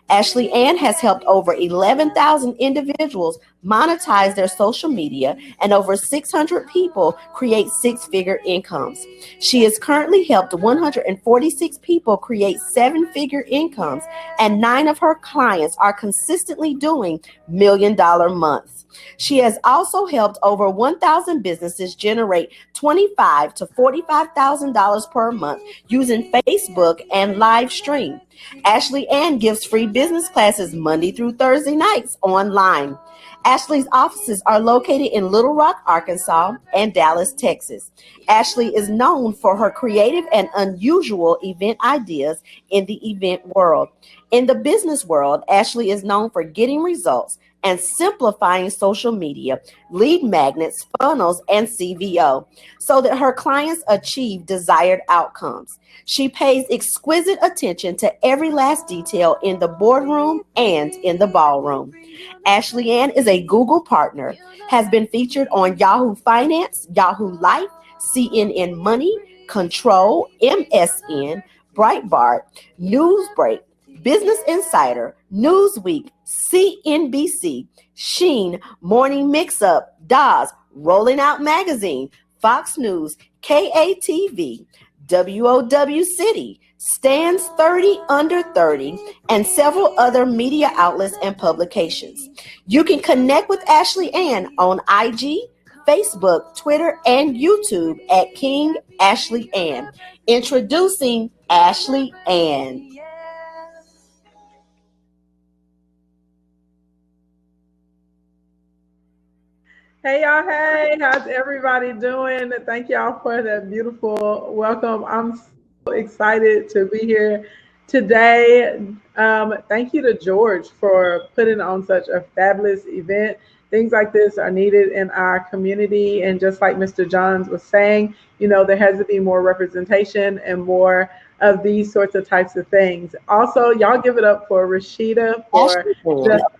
Ashley Ann has helped over 11,000 individuals monetize their social media and over 600 people create six-figure incomes. She has currently helped 146 people create seven-figure incomes, and 9 of her clients are consistently doing million-dollar months. She has also helped over 1,000 businesses generate $25,000 to $45,000 per month using Facebook and live stream. Ashley Ann gives free business classes Monday through Thursday nights online. Ashley's offices are located in Little Rock, Arkansas, and Dallas, Texas. Ashley is known for her creative and unusual event ideas in the event world. In the business world, Ashley is known for getting results and simplifying social media, lead magnets, funnels, and CVO so that her clients achieve desired outcomes. She pays exquisite attention to every last detail in the boardroom and in the ballroom. Ashley Ann is a Google partner, has been featured on Yahoo Finance, Yahoo Life, CNN Money, Control, MSN, Breitbart, Newsbreak, Business Insider, Newsweek, CNBC, Sheen, Morning Mix-Up, Dawes, Rolling Out Magazine, Fox News, KATV, WOW City, Stands 30 Under 30, and several other media outlets and publications. You can connect with Ashley Ann on IG, Facebook, Twitter, and YouTube at King Ashley Ann. Introducing Ashley Ann. Hey y'all, hey, how's everybody doing? Thank y'all for that beautiful welcome. I'm so excited to be here today. Thank you to George for putting on such a fabulous event. Things like this are needed in our community. And just like Mr. Johns was saying, you know, there has to be more representation and more of these sorts of types of things. Also, y'all give it up for Rashida for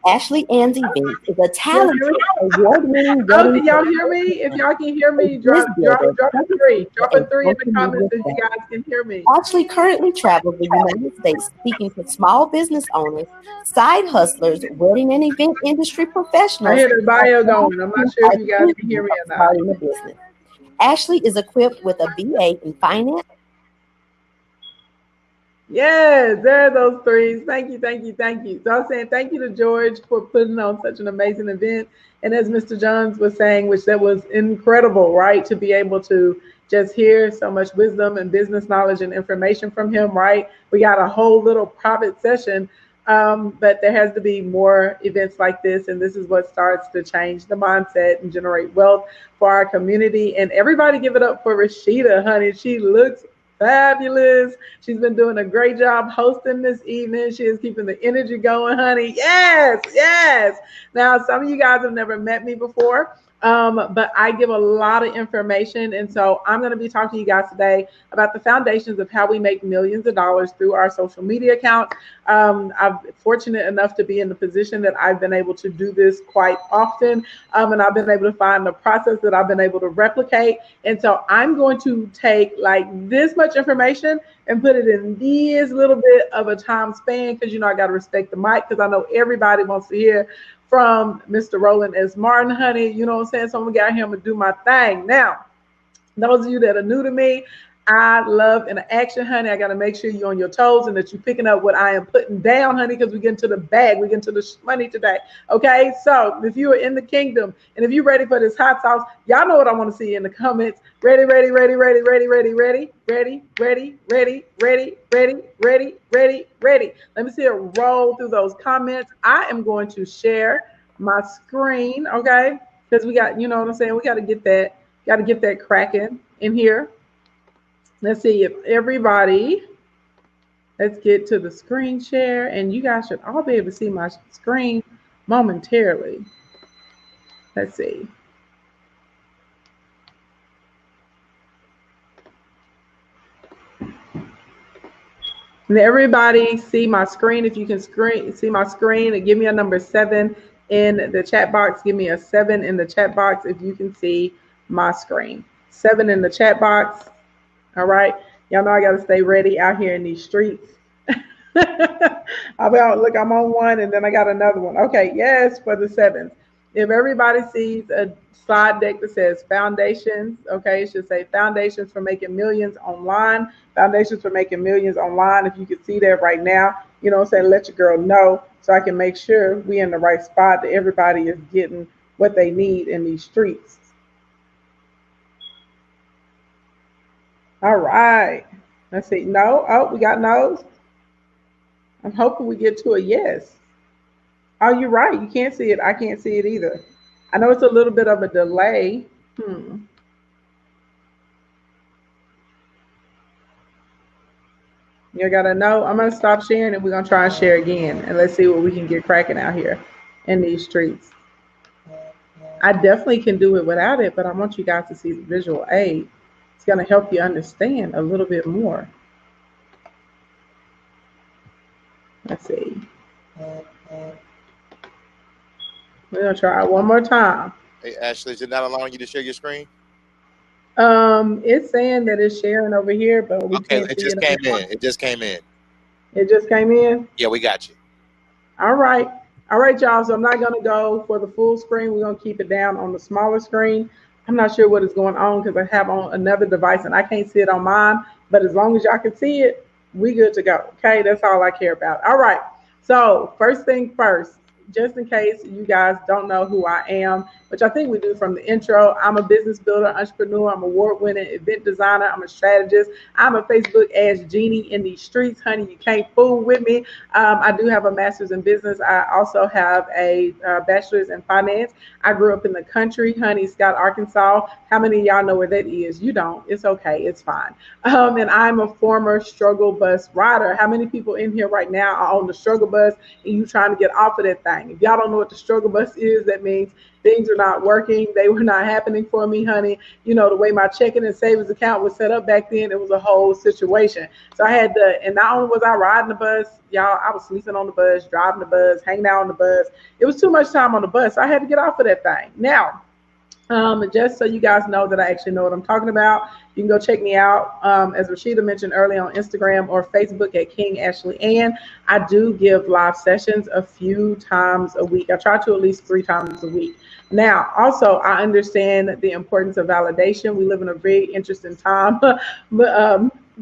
Ashley Ann's Events is a talented award-winning. Oh, can y'all hear me? If y'all can hear me, drop a 3. Drop a 3 in the comments if you guys can hear me. Ashley currently travels the United States speaking to small business owners, side hustlers, wedding and event industry professionals. I hear the bio going. I'm not sure if you guys can hear me or not. Ashley is equipped with a BA in finance. Yes, there are those 3s. Thank you, thank you, thank you. So I was saying thank you to George for putting on such an amazing event. And as Mr. Johns was saying, which that was incredible, right? To be able to just hear so much wisdom and business knowledge and information from him, right? We got a whole little private session, but there has to be more events like this. And this is what starts to change the mindset and generate wealth for our community. And everybody give it up for Rashida, honey. She looks fabulous. She's been doing a great job hosting this evening. She is keeping the energy going, honey. Yes, yes. Now, some of you guys have never met me before, but I give a lot of information. And so I'm going to be talking to you guys today about the foundations of how we make millions of dollars through our social media account. I'm fortunate enough to be in the position that I've been able to do this quite often. And I've been able to find the process that I've been able to replicate. And so I'm going to take like this much information and put it in this little bit of a time span, because, you know, I got to respect the mic, because I know everybody wants to hear from Mr. Roland S. Martin, honey. You know what I'm saying? So I'm gonna get out here, I'm gonna do my thing. Now, those of you that are new to me, I love interaction, honey. I got to make sure you're on your toes and that you're picking up what I am putting down, honey, because we get into the bag. We get into the money today. Okay. So if you are in the kingdom and if you're ready for this hot sauce, y'all know what I want to see in the comments. Ready, ready, ready, ready, ready, ready, ready, ready, ready, ready, ready, ready, ready, ready, ready. Let me see it roll through those comments. I am going to share my screen. Okay. Because we got, you know what I'm saying? We got to get that cracking in here. Let's see if everybody, let's get to the screen share, and you guys should all be able to see my screen momentarily. Let's see. And everybody see my screen. If you can see my screen, and give me a number 7 in the chat box. Give me a 7 in the chat box if you can see my screen. 7 in the chat box. All right. Y'all know I got to stay ready out here in these streets. Look, I'm on one and then I got another one. Okay. Yes, for the 7s. If everybody sees a slide deck that says foundations, okay, it should say foundations for making millions online. Foundations for making millions online. If you can see that right now, you know what I'm saying, let your girl know so I can make sure we in the right spot, that everybody is getting what they need in these streets. All right. Let's see. No. Oh, we got no's. I'm hoping we get to a yes. Oh, you're right. You can't see it. I can't see it either. I know it's a little bit of a delay. You got to know. I'm going to stop sharing and we're going to try and share again. And let's see what we can get cracking out here in these streets. I definitely can do it without it, but I want you guys to see the visual aid. It's going to help you understand a little bit more. Let's see. We're going to try it one more time. Hey, Ashley, is it not allowing you to share your screen? It's saying that it's sharing over here, but we can't see it. It just came in. It just came in? Yeah, we got you. All right. All right, y'all. So I'm not going to go for the full screen. We're going to keep it down on the smaller screen. I'm not sure what is going on because I have on another device and I can't see it on mine. But as long as y'all can see it, we good to go. Okay, that's all I care about. All right. So first thing first, just in case you guys don't know who I am, which I think we do from the intro, I'm a business builder, entrepreneur, I'm an award-winning event designer, I'm a strategist, I'm a Facebook ass genie in these streets, honey, you can't fool with me. I do have a master's in business. I also have a bachelor's in finance. I grew up in the country, honey, Scott, Arkansas. How many of y'all know where that is? You don't. It's okay. It's fine. And I'm a former struggle bus rider. How many people in here right now are on the struggle bus and you trying to get off of that thing? If y'all don't know what the struggle bus is, that means things are not working. They were not happening for me, honey. You know, the way my checking and savings account was set up back then, it was a whole situation. So I had to, and not only was I riding the bus, y'all, I was sleeping on the bus, driving the bus, hanging out on the bus. It was too much time on the bus. So I had to get off of that thing. Now, just so you guys know that I actually know what I'm talking about, you can go check me out, as Rashida mentioned earlier, on Instagram or Facebook at King Ashley Ann. I do give live sessions a few times a week. I try to at least 3 times a week. Now, also, I understand the importance of validation. We live in a very interesting time, but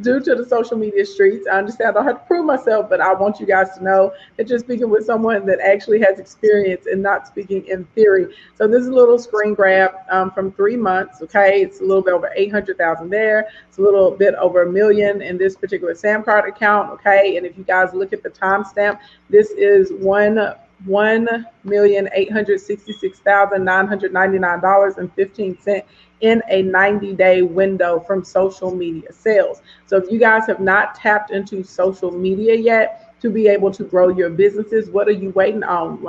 due to the social media streets, I understand I don't have to prove myself, but I want you guys to know that you're speaking with someone that actually has experience and not speaking in theory. So this is a little screen grab from 3 months, okay? It's a little bit over 800,000 there. It's a little bit over $1 million in this particular Sam card account, okay? And if you guys look at the timestamp, this is $1,866,999.15 in a 90-day window from social media sales. So if you guys have not tapped into social media yet to be able to grow your businesses, what are you waiting on?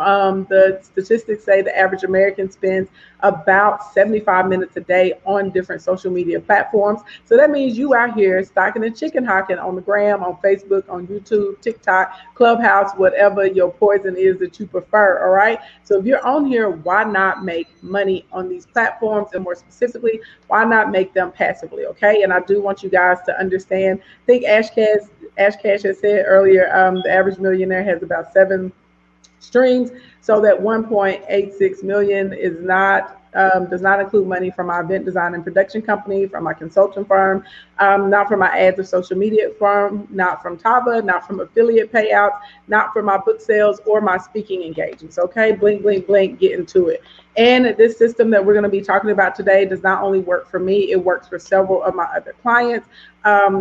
The statistics say the average American spends about 75 minutes a day on different social media platforms. So that means you out here stocking and chicken hawking on the gram, on Facebook, on YouTube, TikTok, Clubhouse, whatever your poison is that you prefer, all right? So if you're on here, why not make money on these platforms? And more specifically, why not make them passively, okay? And I do want you guys to understand, I think Ash Cash has said earlier, the average millionaire has about 7 streams. So that 1.86 million is not does not include money from my event design and production company, from my consulting firm, not from my ads or social media firm, not from Tava, not from affiliate payouts, not from my book sales or my speaking engagements. Okay, blink, blink, blink, get into it. And this system that we're going to be talking about today does not only work for me, it works for several of my other clients.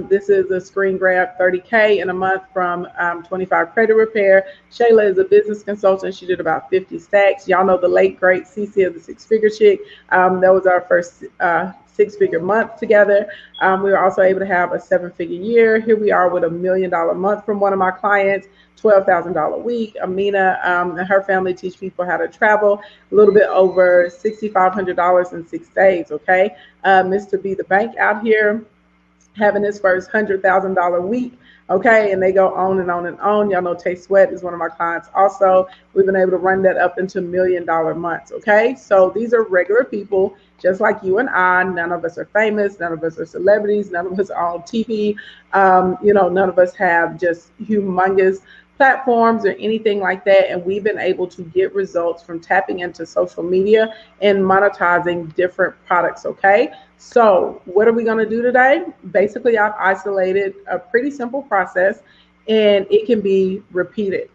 This is a screen grab, 30K in a month from 25 Credit Repair. Shayla is a business consultant. She did about 50 stacks. Y'all know the late, great Cece of the Six Figure Chick. That was our first six-figure month together. We were also able to have a seven-figure year. Here we are with $1 million month from one of my clients. $12,000 a week. Amina and her family teach people how to travel. A little bit over $6,500 in 6 days. Okay, Mr. B the Bank out here having his first $100,000 week. Okay, and they go on and on and on. Y'all know Tay Sweat is one of my clients also. We've been able to run that up into $1 million months. Okay, so these are regular people just like you and I. None of us are famous. None of us are celebrities. None of us are on TV. None of us have just humongous platforms or anything like that, and we've been able to get results from tapping into social media and monetizing different products. Okay, so what are we going to do today? Basically, I've isolated a pretty simple process, and it can be repeated.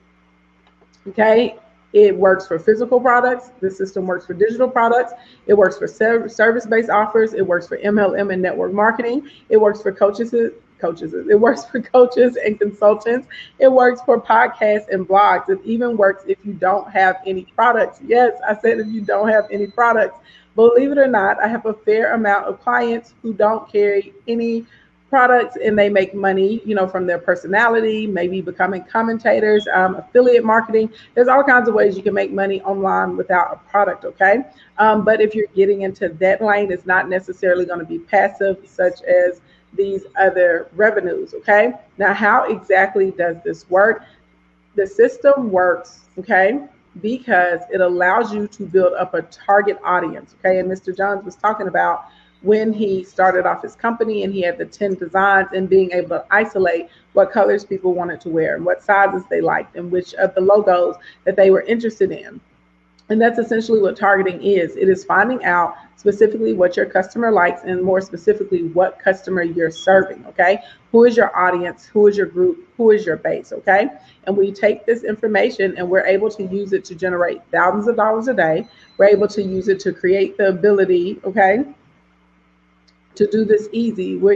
Okay, it works for physical products. The system works for digital products. It works for service-based offers. It works for MLM and network marketing. It works for coaches. It works for coaches and consultants. It works for podcasts and blogs. It even works if you don't have any products. Yes, I said if you don't have any products. Believe it or not, I have a fair amount of clients who don't carry any products and they make money, from their personality, maybe becoming commentators, affiliate marketing. There's all kinds of ways you can make money online without a product, okay? But if you're getting into that lane, it's not necessarily going to be passive, such as these other revenues. Okay, now how exactly does this work? The system works, okay, because it allows you to build up a target audience. Okay, and Mr. Johns was talking about when he started off his company and he had the 10 designs and being able to isolate what colors people wanted to wear and what sizes they liked and which of the logos that they were interested in. And that's essentially what targeting is. It is finding out specifically what your customer likes and more specifically what customer you're serving, okay? Who is your audience? Who is your group? Who is your base, okay? And we take this information and we're able to use it to generate thousands of dollars a day. We're able to use it to create the ability, okay, to do this easy. We're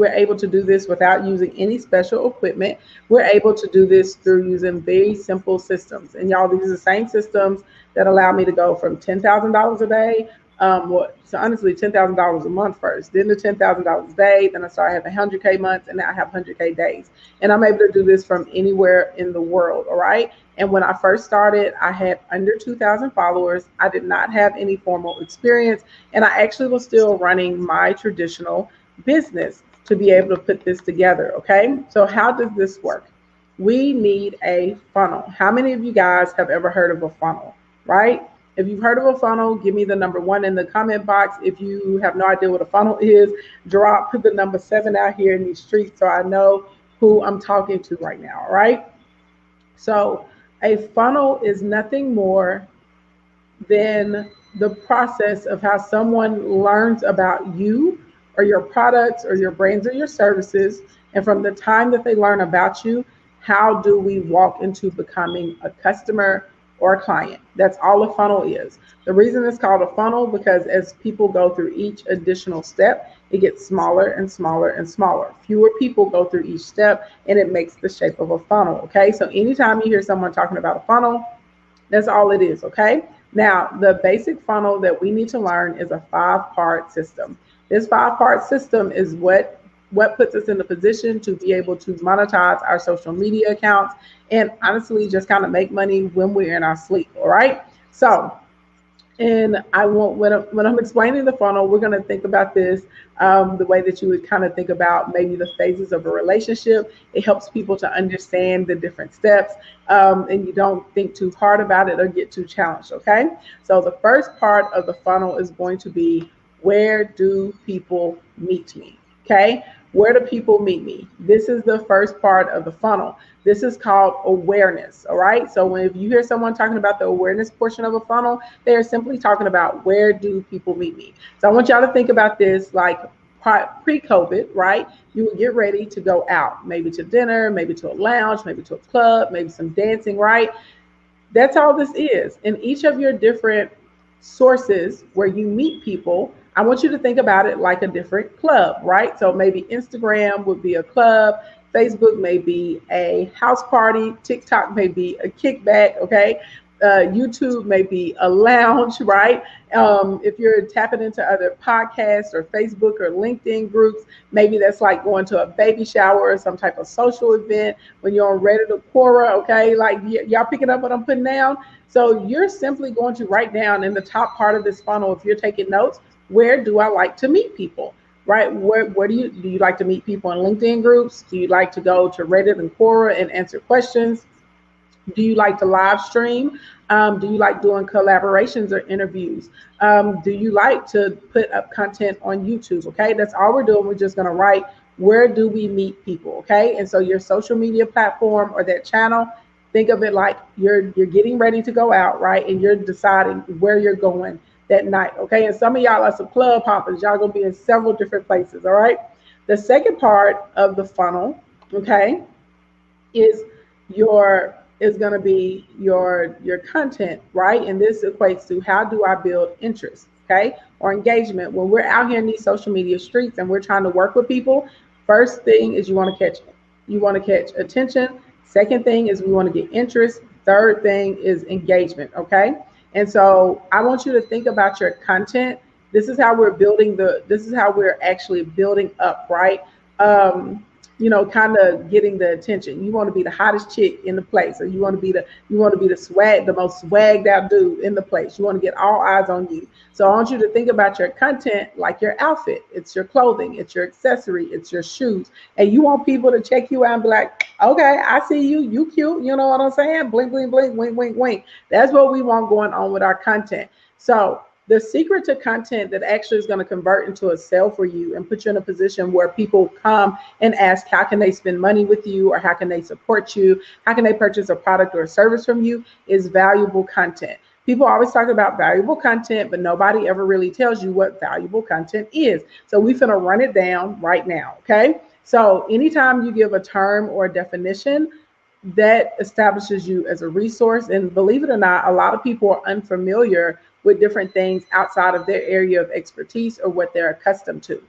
able to do this without using any special equipment. We're able to do this through using very simple systems. And y'all, these are the same systems that allow me to go from $10,000 a day, so honestly, $10,000 a month first, then to $10,000 a day, then I started having 100K months, and now I have 100K days. And I'm able to do this from anywhere in the world, all right? And when I first started, I had under 2,000 followers. I did not have any formal experience, and I actually was still running my traditional business to be able to put this together, okay? So how does this work? We need a funnel. How many of you guys have ever heard of a funnel, right? If you've heard of a funnel, give me the number 1 in the comment box. If you have no idea what a funnel is, drop the number 7 out here in these streets so I know who I'm talking to right now, all right? So a funnel is nothing more than the process of how someone learns about you or your products or your brands or your services. And from the time that they learn about you, how do we walk into becoming a customer or a client? That's all a funnel is. The reason it's called a funnel because as people go through each additional step, it gets smaller and smaller and smaller. Fewer people go through each step and it makes the shape of a funnel, okay? So anytime you hear someone talking about a funnel, that's all it is, okay? Now, the basic funnel that we need to learn is a 5-part system. This 5-part system is what puts us in the position to be able to monetize our social media accounts and honestly just kind of make money when we're in our sleep, all right? So, and when I'm explaining the funnel, we're going to think about this the way that you would kind of think about maybe the phases of a relationship. It helps people to understand the different steps and you don't think too hard about it or get too challenged, okay? So the first part of the funnel is going to be, where do people meet me? Okay. Where do people meet me? This is the first part of the funnel. This is called awareness. All right. So if you hear someone talking about the awareness portion of a funnel, they are simply talking about where do people meet me. So I want y'all to think about this like pre-COVID, right? You would get ready to go out, maybe to dinner, maybe to a lounge, maybe to a club, maybe some dancing, right? That's all this is. In each of your different sources where you meet people, I want you to think about it like a different club, right? So maybe Instagram would be a club, Facebook may be a house party, TikTok may be a kickback, okay? YouTube may be a lounge, right? If you're tapping into other podcasts or Facebook or LinkedIn groups, maybe that's like going to a baby shower or some type of social event when you're on Reddit or Quora, okay? Like y'all picking up what I'm putting down? So you're simply going to write down in the top part of this funnel, if you're taking notes, where do I like to meet people? Right? Where do you like to meet people in LinkedIn groups? Do you like to go to Reddit and Quora and answer questions? Do you like to live stream? Do you like doing collaborations or interviews? Do you like to put up content on YouTube? Okay, that's all we're doing. We're just going to write, where do we meet people? Okay, and so your social media platform or that channel, think of it like you're getting ready to go out, right? And you're deciding where you're going that night. Okay, and some of y'all are some club hoppers. Y'all gonna be in several different places. All right. The second part of the funnel, okay, is going to be your content, right? And this equates to, how do I build interest, okay, or engagement when we're out here in these social media streets and we're trying to work with people. First thing is you want to catch attention. Second thing is we want to get interest. Third thing is engagement, okay? And so I want you to think about your content. This is how we're actually building up, right? Kind of getting the attention. You want to be the hottest chick in the place, or you want to be the the most swagged out dude in the place. You want to get all eyes on you. So I want you to think about your content like your outfit. It's your clothing, it's your accessory, it's your shoes. And you want people to check you out and be like, okay, I see you, you cute, you know what I'm saying? Blink, blink, blink, wink, wink, wink. That's what we want going on with our content. So the secret to content that actually is going to convert into a sale for you and put you in a position where people come and ask, how can they spend money with you, or how can they support you? How can they purchase a product or a service from you, is valuable content. People always talk about valuable content, but nobody ever really tells you what valuable content is. So we're going to run it down right now. Okay. So anytime you give a term or a definition, that establishes you as a resource. And believe it or not, a lot of people are unfamiliar with different things outside of their area of expertise or what they're accustomed to.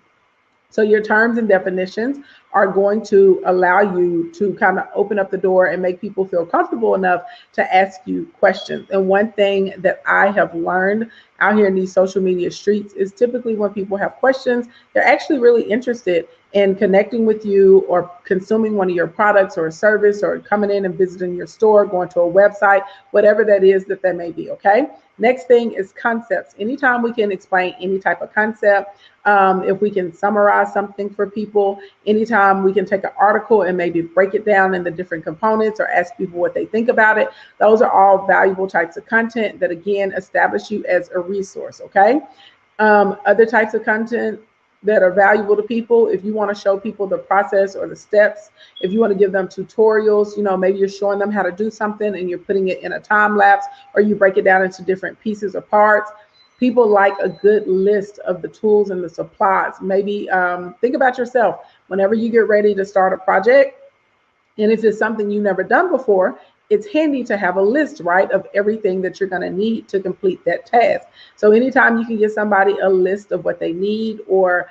So your terms and definitions are going to allow you to kind of open up the door and make people feel comfortable enough to ask you questions. And one thing that I have learned out here in these social media streets is typically when people have questions, they're actually really interested in connecting with you or consuming one of your products or a service, or coming in and visiting your store, going to a website, whatever that is that may be, okay? Next thing is concepts. Anytime we can explain any type of concept, if we can summarize something for people, anytime we can take an article and maybe break it down into different components or ask people what they think about it, those are all valuable types of content that, again, establish you as a resource, okay? Other types of content that are valuable to people, if you want to show people the process or the steps, if you want to give them tutorials, maybe you're showing them how to do something and you're putting it in a time lapse, or you break it down into different pieces or parts. People like a good list of the tools and the supplies. Maybe think about yourself whenever you get ready to start a project, and if it's something you've never done before, it's handy to have a list, right, of everything that you're going to need to complete that task. So anytime you can give somebody a list of what they need, or,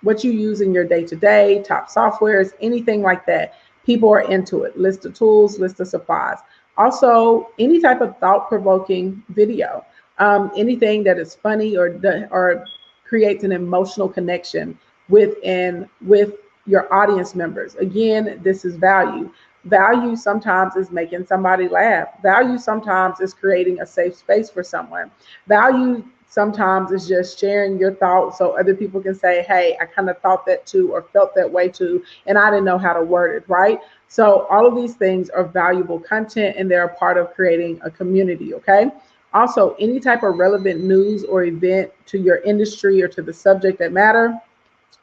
what you use in your day-to-day, top softwares, anything like that, people are into it. List of tools, list of supplies. Also, any type of thought-provoking video, anything that is funny or creates an emotional connection with your audience members. Again, this is value. Value sometimes is making somebody laugh. Value sometimes is creating a safe space for someone. Value sometimes is just sharing your thoughts so other people can say, hey, I kind of thought that too, or felt that way too, and I didn't know how to word it, right? So all of these things are valuable content, and they're a part of creating a community, okay? Also, any type of relevant news or event to your industry or to the subject that matter,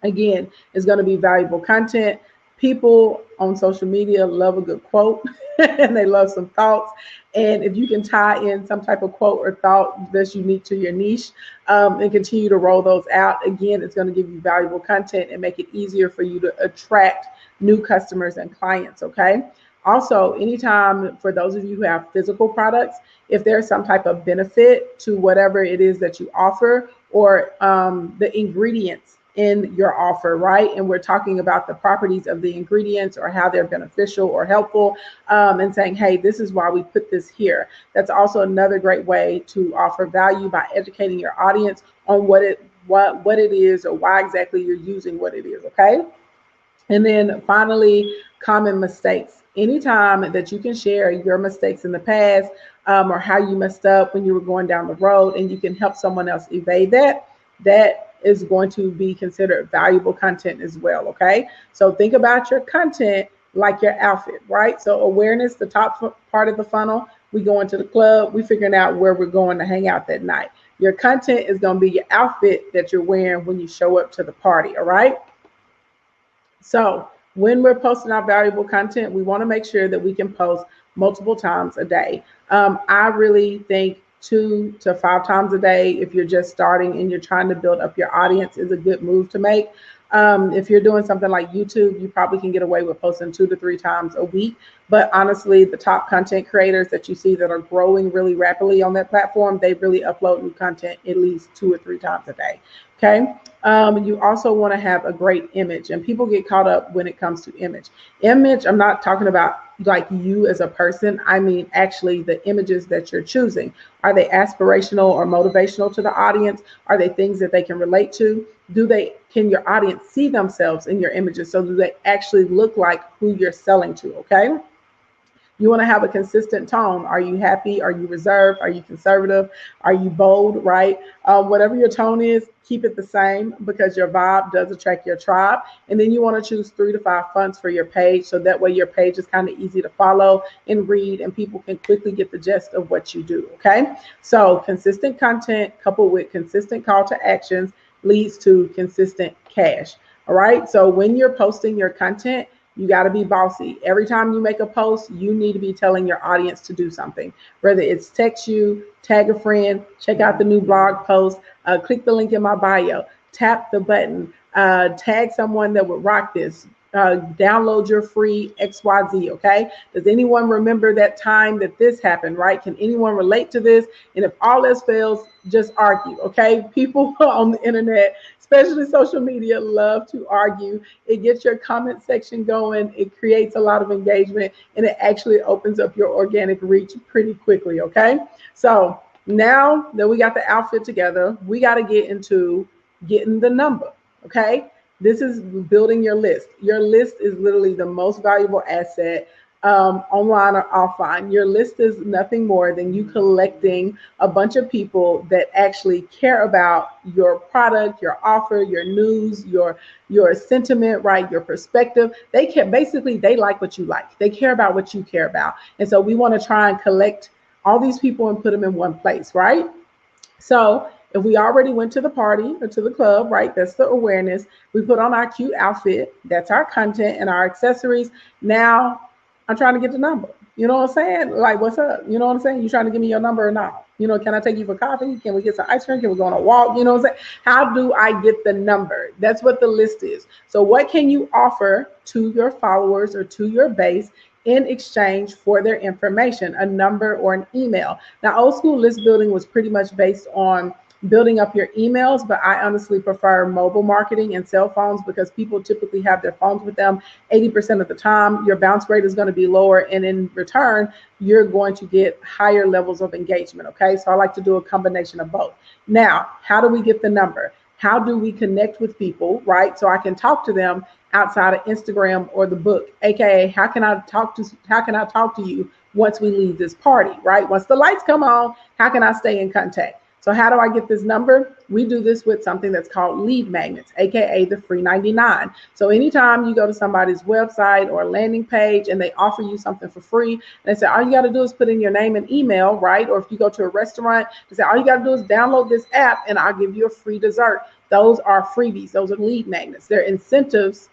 Again, it's going to be valuable content. People on social media love a good quote and they love some thoughts. And if you can tie in some type of quote or thought that's unique to your niche, and continue to roll those out, again, it's going to give you valuable content and make it easier for you to attract new customers and clients. Okay. Also, anytime, for those of you who have physical products, if there's some type of benefit to whatever it is that you offer, or the ingredients in your offer, right? And we're talking about the properties of the ingredients or how they're beneficial or helpful, and saying, hey, this is why we put this here. That's also another great way to offer value, by educating your audience on what it is or why exactly you're using what it is. Okay. And then finally, common mistakes. Anytime that you can share your mistakes in the past, or how you messed up when you were going down the road, and you can help someone else evade that, that is going to be considered valuable content as well. Okay. So think about your content like your outfit, right? So awareness, the top part of the funnel, we go into the club, we figuring out where we're going to hang out that night. Your content is going to be your outfit that you're wearing when you show up to the party. All right. So when we're posting our valuable content, we want to make sure that we can post multiple times a day. I really think 2 to 5 times a day, if you're just starting and you're trying to build up your audience, is a good move to make. If you're doing something like YouTube, you probably can get away with posting 2 to 3 times a week. But honestly, the top content creators that you see that are growing really rapidly on that platform, they really upload new content at least 2 or 3 times a day. Okay. You also want to have a great image, and people get caught up when it comes to image. I'm not talking about like you as a person. I mean, actually the images that you're choosing. Are they aspirational or motivational to the audience? Are they things that they can relate to? Can your audience see themselves in your images? So do they actually look like who you're selling to? Okay. You want to have a consistent tone. Are you happy? Are you reserved? Are you conservative? Are you bold, right? Whatever your tone is, keep it the same, because your vibe does attract your tribe. And then you want to choose 3 to 5 fonts for your page. So that way your page is kind of easy to follow and read, and people can quickly get the gist of what you do. Okay. So consistent content coupled with consistent call to actions leads to consistent cash. All right. So when you're posting your content, you got to be bossy. Every time you make a post, you need to be telling your audience to do something, whether it's text you, tag a friend, check out the new blog post, click the link in my bio, tap the button, tag someone that would rock this, download your free XYZ. Okay. Does anyone remember that time that this happened, right? Can anyone relate to this? And if all else fails, just argue. Okay. People on the internet, especially social media, love to argue. It gets your comment section going. It creates a lot of engagement, and it actually opens up your organic reach pretty quickly. Okay. So now that we got the outfit together, we got to get into getting the number. Okay. This is building your list. Your list is literally the most valuable asset, online or offline. Your list is nothing more than you collecting a bunch of people that actually care about your product, your offer, your news, your sentiment, right? Your perspective. They like what you like. They care about what you care about. And so we want to try and collect all these people and put them in one place, right? So if we already went to the party or to the club, right? That's the awareness. We put on our cute outfit. That's our content and our accessories. Now I'm trying to get the number. You know what I'm saying? Like, what's up? You know what I'm saying? You trying to give me your number or not? You know, can I take you for coffee? Can we get some ice cream? Can we go on a walk? You know what I'm saying? How do I get the number? That's what the list is. So what can you offer to your followers or to your base in exchange for their information, a number or an email? Now, old school list building was pretty much based on building up your emails, but I honestly prefer mobile marketing and cell phones, because people typically have their phones with them 80% of the time. Your bounce rate is going to be lower, and in return, you're going to get higher levels of engagement. Okay, so I like to do a combination of both. Now, how do we get the number? How do we connect with people, right? So I can talk to them outside of Instagram or the book, aka how can I talk to you once we leave this party, right? Once the lights come on, how can I stay in contact? So how do I get this number? We do this with something that's called lead magnets, aka the free 99. So anytime you go to somebody's website or landing page and they offer you something for free, and they say, all you got to do is put in your name and email, right? Or if you go to a restaurant, they say, all you got to do is download this app and I'll give you a free dessert. Those are freebies. Those are lead magnets. They're incentives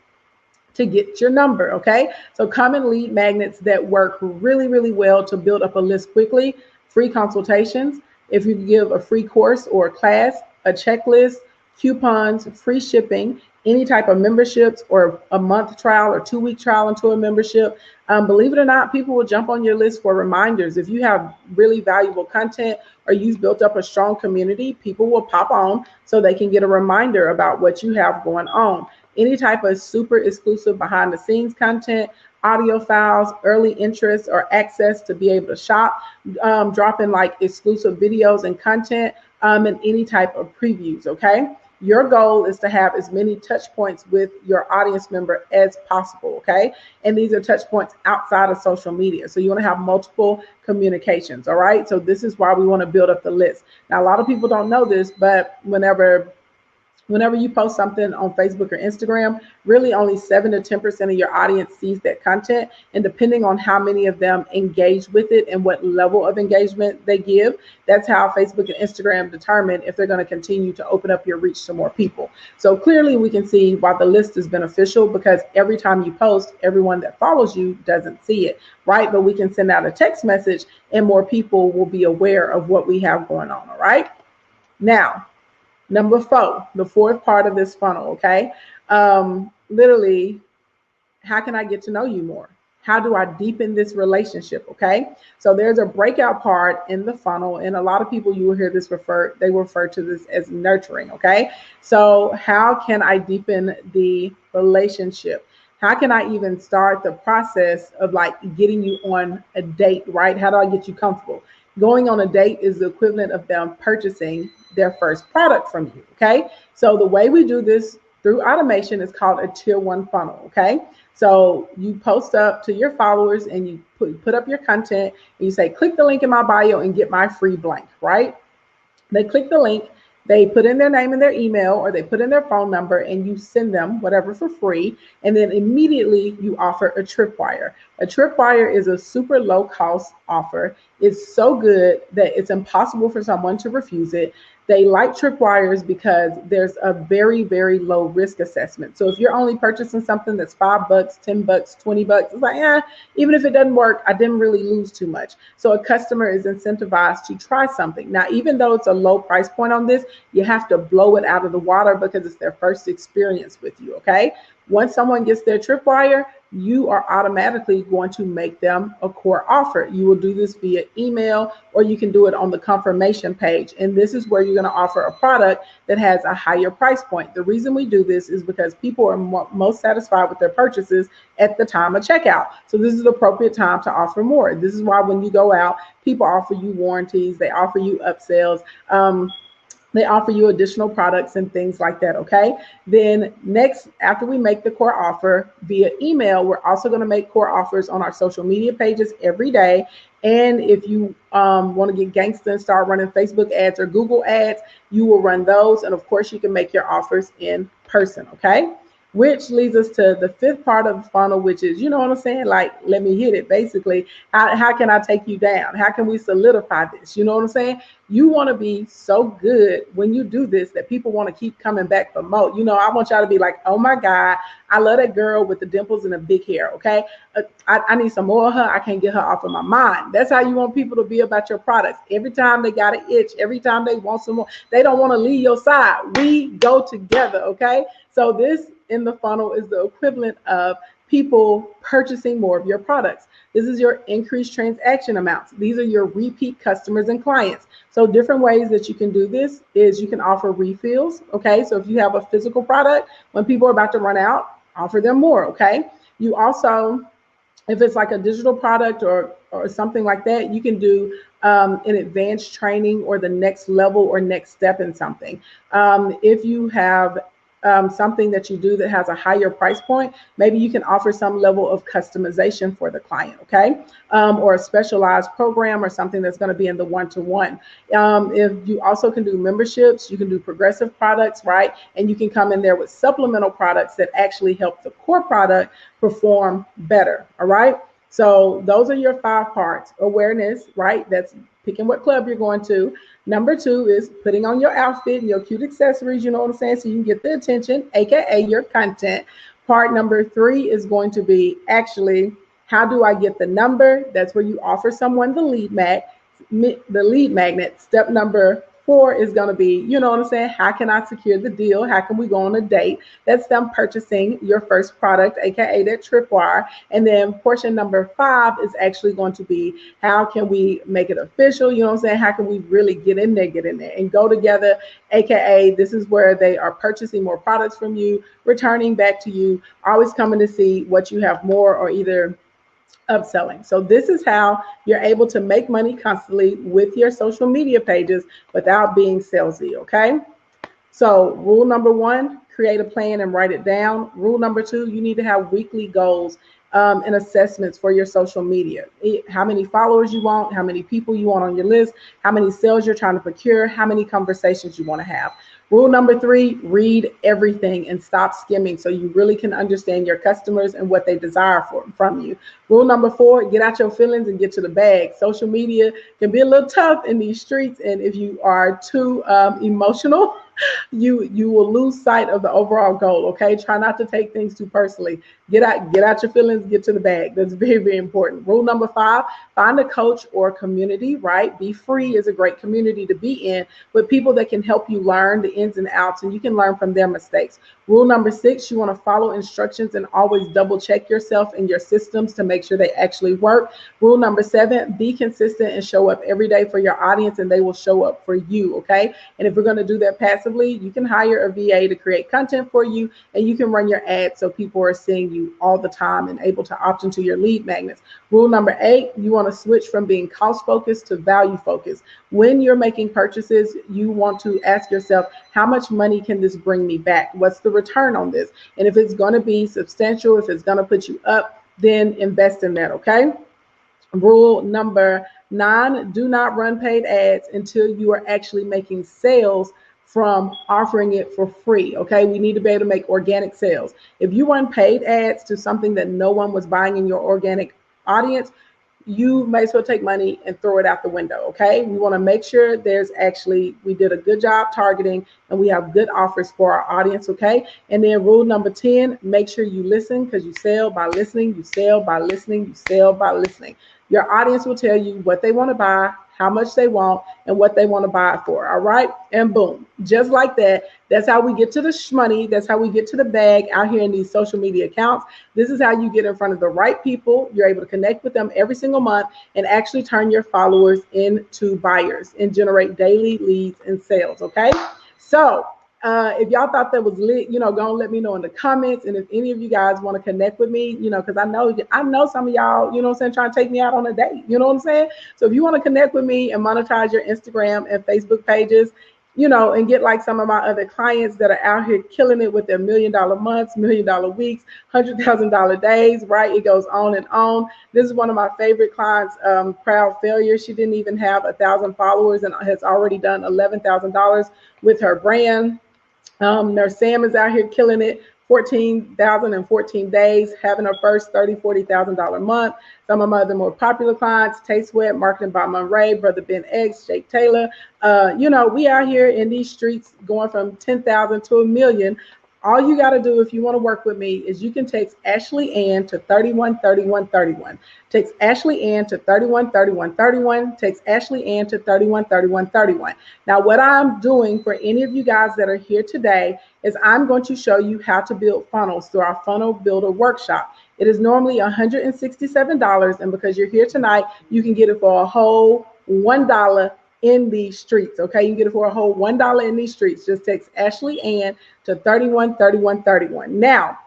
to get your number, okay? So common lead magnets that work really, really well to build up a list quickly: free consultations, if you give a free course or a class, a checklist, coupons, free shipping, any type of memberships or a month trial or 2-week trial into a membership. Believe it or not, people will jump on your list for reminders. If you have really valuable content or you've built up a strong community, people will pop on so they can get a reminder about what you have going on. Any type of super exclusive behind the scenes content, audio files, early interest or access to be able to shop, drop in like exclusive videos and content, and any type of previews, okay? Your goal is to have as many touch points with your audience member as possible, okay? And these are touch points outside of social media. So you want to have multiple communications, all right? So this is why we want to build up the list. Now, a lot of people don't know this, but whenever you post something on Facebook or Instagram, really only 7 to 10% of your audience sees that content. And depending on how many of them engage with it and what level of engagement they give, that's how Facebook and Instagram determine if they're going to continue to open up your reach to more people. So clearly we can see why the list is beneficial, because every time you post, everyone that follows you doesn't see it, right? But we can send out a text message and more people will be aware of what we have going on, all right? Now, number 4, the fourth part of this funnel, okay? Literally, how can I get to know you more? How do I deepen this relationship, okay? So there's a breakout part in the funnel, and a lot of people, you will hear this they refer to this as nurturing, okay? So how can I deepen the relationship? How can I even start the process of like getting you on a date, right? How do I get you comfortable? Going on a date is the equivalent of them purchasing their first product from you, okay? So the way we do this through automation is called a tier 1 funnel, okay? So you post up to your followers and you put up your content and you say, click the link in my bio and get my free blank, right? They click the link, they put in their name and their email, or they put in their phone number, and you send them whatever for free. And then immediately you offer a tripwire. A tripwire is a super low cost offer. It's so good that it's impossible for someone to refuse it. They like tripwires because there's a very, very low risk assessment. So if you're only purchasing something that's $5, $10, $20, it's like, even if it doesn't work, I didn't really lose too much. So a customer is incentivized to try something. Now, even though it's a low price point on this, you have to blow it out of the water because it's their first experience with you, okay? Once someone gets their tripwire, you are automatically going to make them a core offer. You will do this via email, or you can do it on the confirmation page. And this is where you're going to offer a product that has a higher price point. The reason we do this is because people are most satisfied with their purchases at the time of checkout. So this is the appropriate time to offer more. This is why when you go out, people offer you warranties, they offer you upsells, they offer you additional products and things like that, okay? Then next, after we make the core offer via email, we're also going to make core offers on our social media pages every day. And if you want to get gangster and start running Facebook ads or Google ads, you will run those. And of course, you can make your offers in person, okay? Which leads us to the 5th part of the funnel, which is, you know what I'm saying? Like, let me hit it. Basically, how can I take you down? How can we solidify this? You know what I'm saying? You want to be so good when you do this that people want to keep coming back for more. You know, I want y'all to be like, oh my God, I love that girl with the dimples and the big hair, okay? I need some more of her. I can't get her off of my mind. That's how you want people to be about your products. Every time they got an itch, every time they want some more, they don't want to leave your side. We go together, okay? So this in the funnel is the equivalent of people purchasing more of your products. This is your increased transaction amounts. These are your repeat customers and clients. So different ways that you can do this is you can offer refills, okay? So if you have a physical product, when people are about to run out, offer them more, okay? You also, if it's like a digital product or something like that, you can do an advanced training or the next level or next step in something. If you have something that you do that has a higher price point, maybe you can offer some level of customization for the client, okay? Or a specialized program or something that's going to be in the one-to-one. If you also can do memberships, you can do progressive products, right? And you can come in there with supplemental products that actually help the core product perform better, all right? So those are your 5 parts. Awareness, right? That's picking what club you're going to. Number 2 is putting on your outfit and your cute accessories, you know what I'm saying? So you can get the attention, AKA your content. Part number 3 is going to be actually, how do I get the number? That's where you offer someone the lead magnet. Step number 4 is going to be, you know what I'm saying? How can I secure the deal? How can we go on a date? That's them purchasing your first product, AKA that tripwire. And then portion number 5 is actually going to be, how can we make it official? You know what I'm saying? How can we really get in there and go together? AKA, this is where they are purchasing more products from you, returning back to you, always coming to see what you have more, or either upselling. So this is how you're able to make money constantly with your social media pages without being salesy, okay? So rule number 1, create a plan and write it down. Rule number 2, you need to have weekly goals and assessments for your social media. How many followers you want, how many people you want on your list, how many sales you're trying to procure, how many conversations you want to have. Rule number 3, read everything and stop skimming so you really can understand your customers and what they desire from you. Rule number 4, get out your feelings and get to the bag. Social media can be a little tough in these streets, and if you are too emotional, you will lose sight of the overall goal. Okay, try not to take things too personally. Get out your feelings, get to the bag. That's very, very important. Rule number 5, find a coach or community, right? Be Free is a great community to be in with people that can help you learn the ins and outs, and you can learn from their mistakes. Rule number 6, you want to follow instructions and always double check yourself and your systems to make sure they actually work. Rule number 7, be consistent and show up every day for your audience, and they will show up for you. Okay, and if we're going to do that passively, you can hire a VA to create content for you, and you can run your ads so people are seeing you all the time and able to opt into your lead magnets. Rule number 8, you want to switch from being cost focused to value focused. When you're making purchases, you want to ask yourself, how much money can this bring me back? What's the return on this? And if it's going to be substantial, if it's going to put you up, then invest in that. Okay. Rule number 9, do not run paid ads until you are actually making sales from offering it for free. Okay, we need to be able to make organic sales. If you run paid ads to something that no one was buying in your organic audience, you may as well take money and throw it out the window. Okay, we want to make sure we did a good job targeting and we have good offers for our audience. Okay, and then rule number 10, make sure you listen, because you sell by listening, you sell by listening, you sell by listening. Your audience will tell you what they want to buy, how much they want, and what they want to buy it for. All right. And boom, just like that. That's how we get to the shmoney. That's how we get to the bag out here in these social media accounts. This is how you get in front of the right people. You're able to connect with them every single month and actually turn your followers into buyers and generate daily leads and sales. Okay. So if y'all thought that was lit, go and let me know in the comments. And if any of you guys want to connect with me, because I know some of y'all, trying to take me out on a date, you know what I'm saying? So if you want to connect with me and monetize your Instagram and Facebook pages, and get like some of my other clients that are out here killing it with their $1 million months, $1 million weeks, $100,000 days, right? It goes on and on. This is one of my favorite clients, Proud Failure. She didn't even have 1,000 followers and has already done $11,000 with her brand. Nurse Sam is out here killing it, 14,000 in 14 days, having her first $30,000-$40,000 month. Some of my other more popular clients, Tay Sweat, Marketing by Monray, Brother Ben X, Jake Taylor. We out here in these streets going from 10,000 to 1 million. All you got to do if you want to work with me is you can text Ashley Ann to 313131. Text Ashley Ann to 313131. Text Ashley Ann to 313131. Now, what I'm doing for any of you guys that are here today is I'm going to show you how to build funnels through our Funnel Builder Workshop. It is normally $167, and because you're here tonight, you can get it for a whole $1 in these streets. Okay, you can get it for a whole $1 in these streets. Just text Ashley Ann to 313131. Now,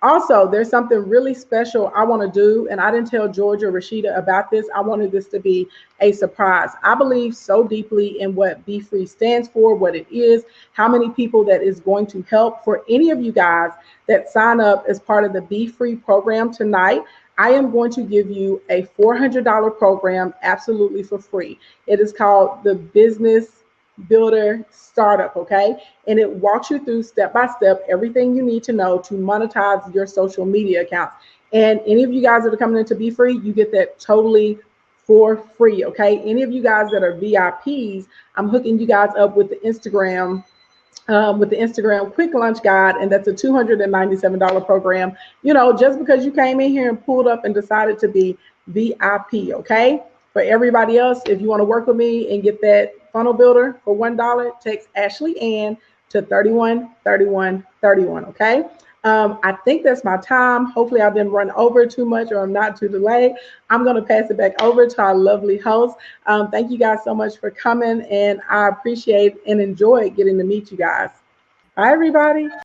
also, there's something really special I want to do, and I didn't tell George or Rashida about this. I wanted this to be a surprise. I believe so deeply in what Be Free stands for, what it is, how many people that is going to help. For any of you guys that sign up as part of the Be Free program tonight, I am going to give you a $400 program absolutely for free. It is called the Business Builder Startup, okay? And it walks you through step by step everything you need to know to monetize your social media accounts. And any of you guys that are coming in to be free, you get that totally for free. Okay. Any of you guys that are VIPs, I'm hooking you guys up with the Instagram quick lunch guide, and that's a $297 program. Just because you came in here and pulled up and decided to be VIP. Okay. For everybody else, if you want to work with me and get that funnel builder for $1, text Ashley Ann to 313131. Okay. I think that's my time. Hopefully I didn't run over too much, or I'm not too delayed. I'm going to pass it back over to our lovely host. Thank you guys so much for coming, and I appreciate and enjoy getting to meet you guys. Bye, everybody.